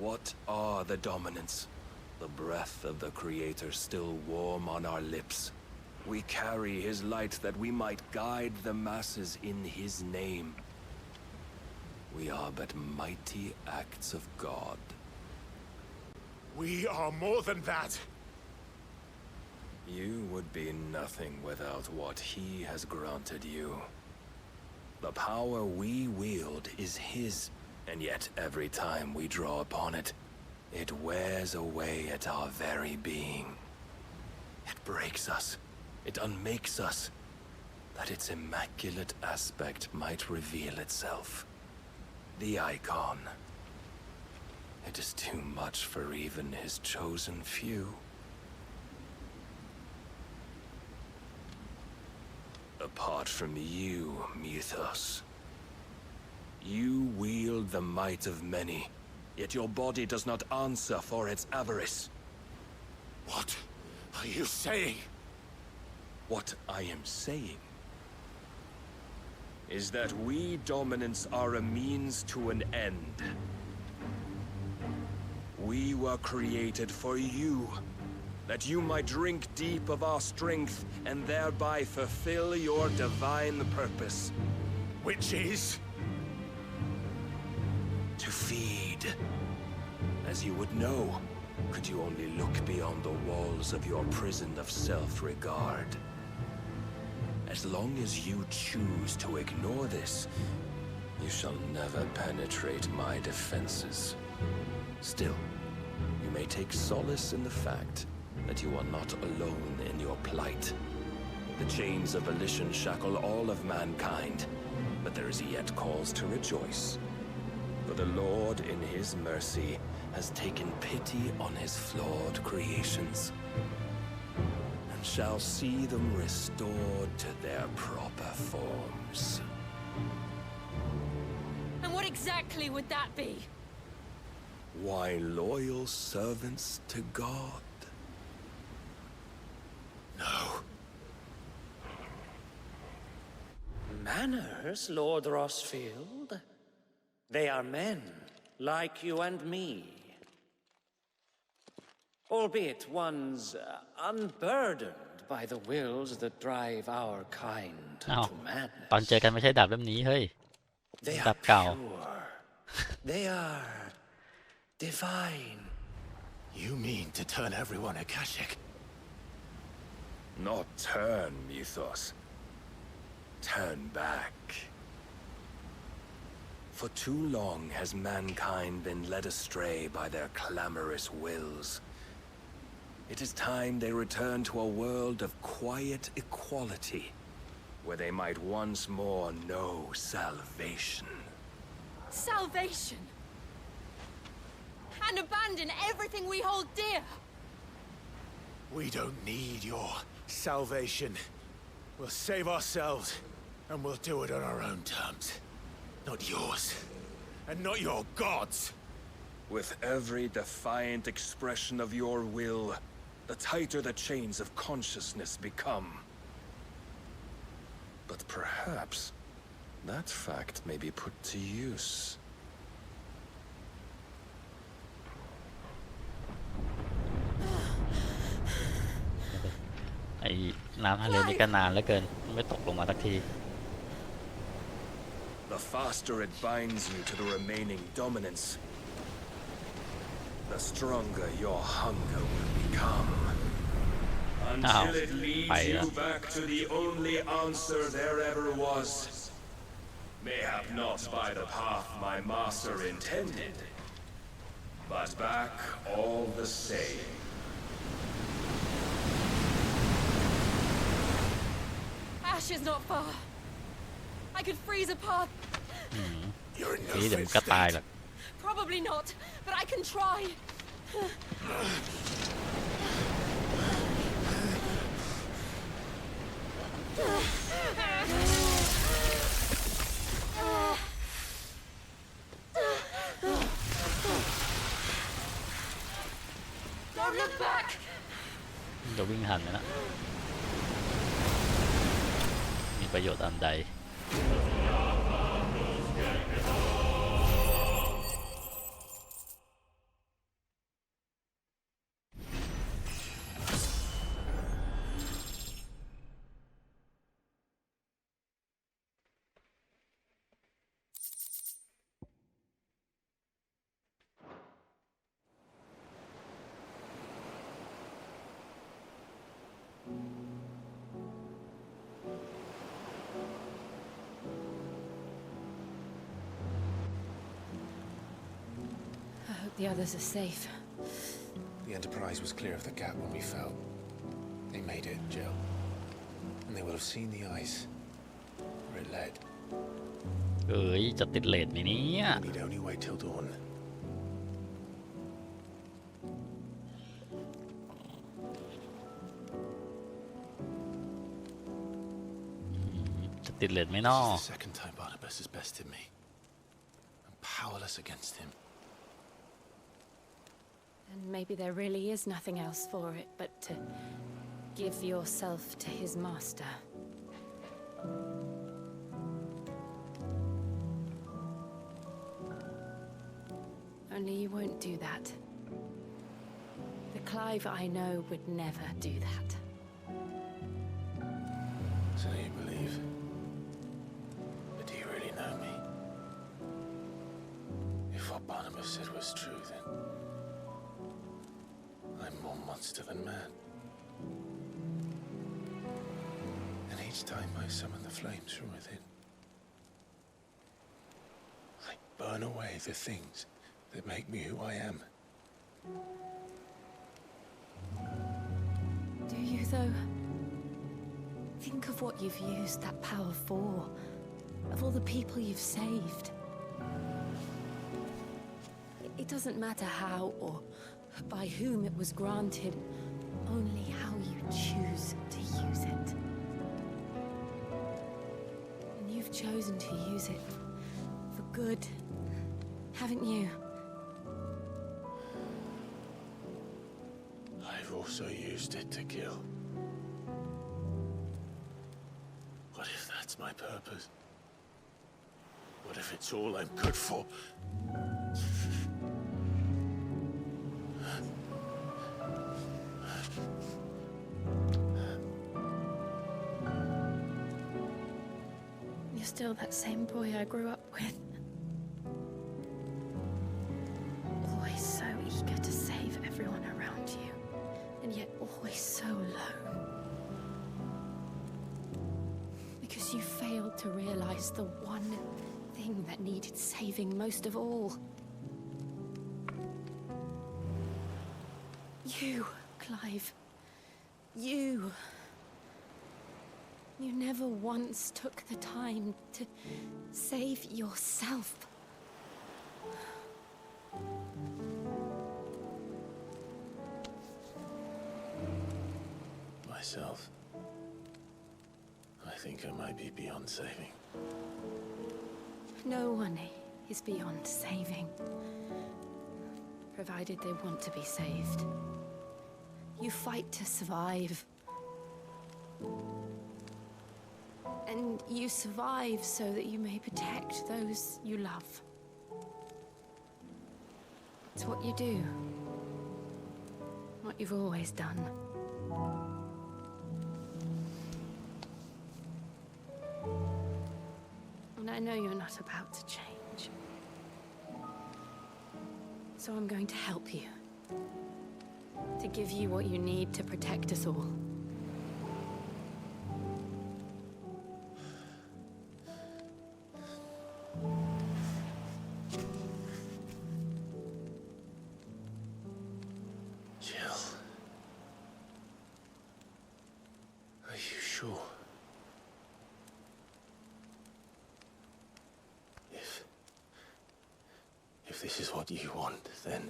What are the dominants? The breath of the Creator still warm on our lips. We carry his light that we might guide the masses in his name. We are but mighty acts of God. We are more than that. You would be nothing without what he has granted you. The power we wield is his, and yet every time we draw upon it, it wears away at our very being. It breaks us. It unmakes us, that its immaculate aspect might reveal itself. The icon. It is too much for even his chosen few. Apart from you, Mythos, you wield the might of many, yet your body does not answer for its avarice. What are you saying? What I am saying is that we dominants are a means to an end. We were created for you, that you might drink deep of our strength and thereby fulfill your divine purpose. Which is? To feed. As you would know, could you only look beyond the walls of your prison of self-regard. As long as you choose to ignore this, you shall never penetrate my defenses. Still, you may take solace in the fact that you are not alone in your plight. The chains of volition shackle all of mankind, but there is yet cause to rejoice. For the Lord, in his mercy, has taken pity on his flawed creations, and shall see them restored to their proper forms. And what exactly would that be? Why, loyal servants to God. No. Manners, Lord Rossfield? They are men, like you and me. albeit ones unburdened by the wills that drive our kind อ้าว to madness. ตอนเจอกันไม่ใช่ดาบเล่มนี้เฮ้ย They ดา are บเก่า pure. They are divine. You mean to turn everyone Akashic? Not turn, Mythos. Turn back. For too long has mankind been led astray by their clamorous wills. It is time they return to a world of quiet equality, where they might once more know salvation. Salvation! And abandon everything we hold dear! We don't need your salvation. We'll save ourselves, and we'll do it on our own terms. Not yours. And not your gods. With every defiant expression of your will, the tighter the chains of consciousness become. But perhaps that fact may be put to use. ไอ้น้ำทะเลนี่ก็นานเหลือเกินไม่ตกลงมาสักที The faster it binds you to the remaining dominance, the stronger your hunger will become. Until it leads you back to the only answer there ever was. Mayhap not by the path my master intended, but back all the same. Ash is not far. I could freeze a path. You're in no นี่เดี๋ยว fit มันก็ตาย state. หรอก Probably not, but I can try. Don't look back. จะวิ่งหันเลยนะมีประโยชน์อันใด I hope the others are safe. The Enterprise was clear of the gap when we fell. They made it, Jill. And they will have seen the ice where it led. เอ้ยจะติดเลทไหมเนี่ย We need only wait till dawn. จะติดเลทไหมนอ This is the second time Barnabas has bested me. I'm powerless against him. And maybe there really is nothing else for it but to give yourself to his master. Only you won't do that. The Clive I know would never do that. So you believe? But do you really know me? If what Barnabas said was true, then I'm more monster than man. And each time I summon the flames from within, I burn away the things that make me who I am. Do you, though? Think of what you've used that power for, of all the people you've saved. It doesn't matter how or by whom it was granted, only how you choose to use it. And you've chosen to use it for good, haven't you? I've also used it to kill. What if that's my purpose? What if it's all I'm good for? still that same boy I grew up with. Always so eager to save everyone around you, and yet always so lone. Because you failed to realize the one thing that needed saving most of all. You, Clive. You. You never once took the time to save yourself. Myself. I think I might be beyond saving. No one is beyond saving, provided they want to be saved. You fight to survive. And you survive so that you may protect those you love. It's what you do. What you've always done. And I know you're not about to change. So I'm going to help you. To give you what you need to protect us all. Jill. Are you sure? If this is what you want, then...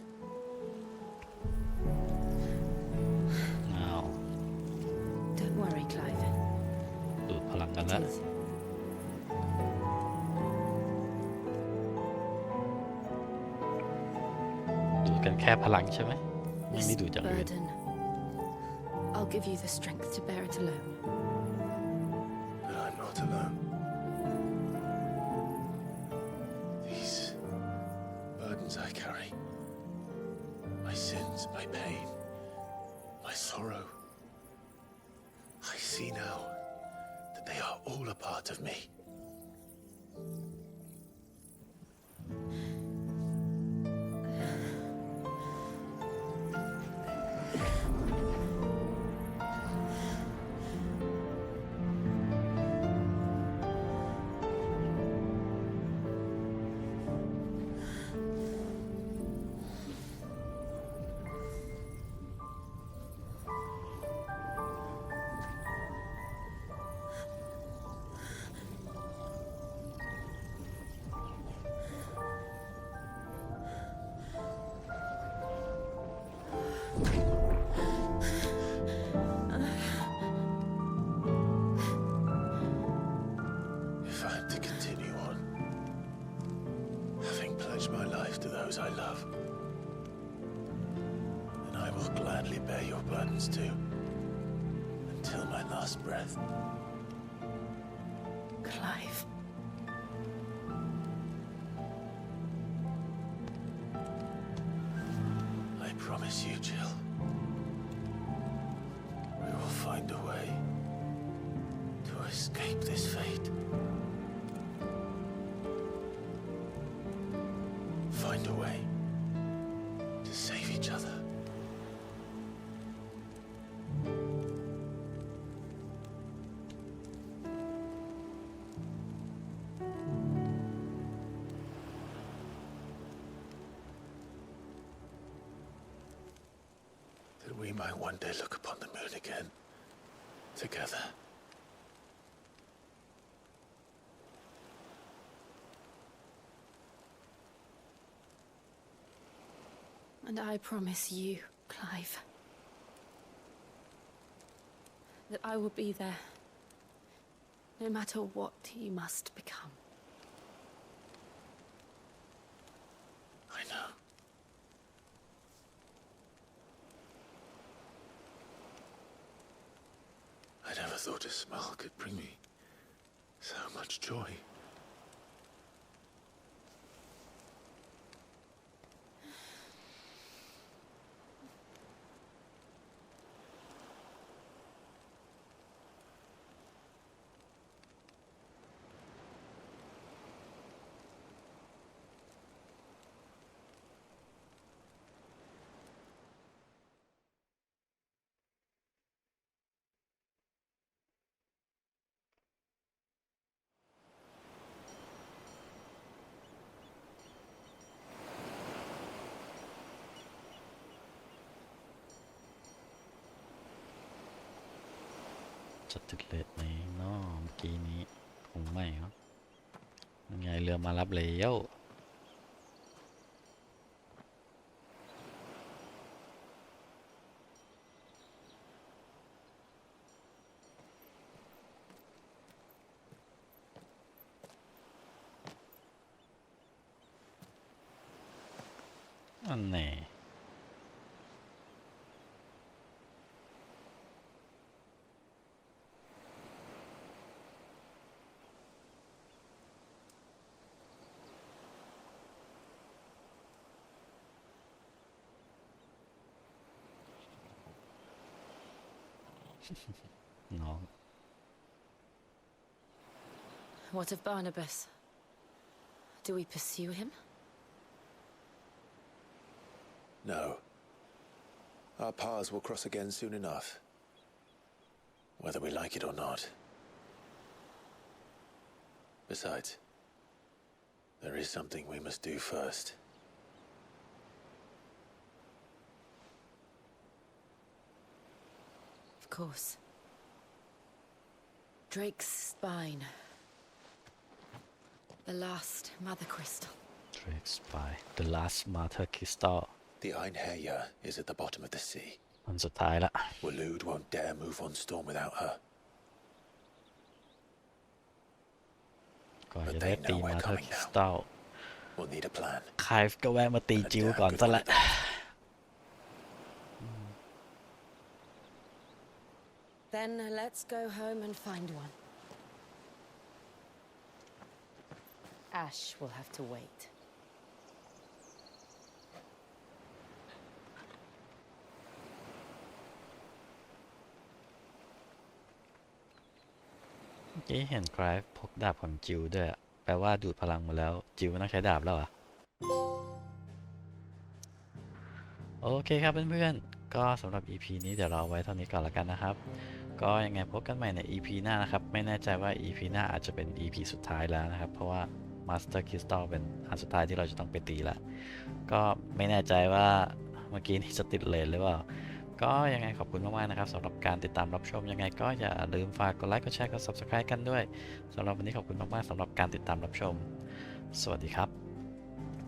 Now. Don't worry, Clive. ดูดพลังกันแล้ว ดูดกันแค่พลังใช่ไหมไม่มีดูดจากอื่น Burden. I'll give you the strength to bear it alone. But I'm not alone. These burdens I carry, my sins, my pain, my sorrow, I see now that they are all a part of me. If I'm to continue on, having pledged my life to those I love, then I will gladly bear your burdens too, until my last breath. Clive. I promise you, Jill, we will find a way to escape this fate. Find a way to save each other. That we might one day look upon the moon again, together. And I promise you, Clive, that I will be there, no matter what you must become. I know. I never thought a smile could bring me so much joy. จะติดเลทไหมเนาะเมื่อกี้นี้คงไม่เนาะยังไงเรือมารับแล้วอันไหนน้อง What of Barnabas? Do we pursue him? No. Our paths will cross again soon enough. Whether we like it or not. Besides, there is something we must do first. Of course. Drake's spine. The last mother crystal. Drake's spine the last mother crystal The Einherja is at the bottom of the sea. อันสุดท้ายละ Waloed won't dare move on storm without her. ก่อนจะได้ตี mother crystal We'll need a plan. ไคลฟ์ก็แวะมาตีจิวก่อนซะละ Then let's go home and find one. Ash will have to wait. เมื่อกี้เห็นไคลฟ์พกดาบของจิวด้วยอะแปลว่าดูดพลังมาแล้วจิวไม่ต้องใช้ดาบแล้วอ่ะโอเคครับเพื่อนๆก็สำหรับ EP นี้เดี๋ยวเราไว้เท่านี้ก่อนละกันนะครับก็ยังไงพบกันใหม่ใน EP หน้านะครับไม่แน่ใจว่า EP หน้าอาจจะเป็น EP สุดท้ายแล้วนะครับเพราะว่า Master Crystal เป็นอันสุดท้ายที่เราจะต้องไปตีละก็ไม่แน่ใจว่าเมื่อกี้นี้จะติดเลทหรือเปล่าก็ยังไงขอบคุณมากๆนะครับสำหรับการติดตามรับชมยังไงก็อย่าลืมฝากกดไลค์กดแชร์กด Subscribe กันด้วยสำหรับวันนี้ขอบคุณมากๆสำหรับการติดตามรับชมสวัสดีครับ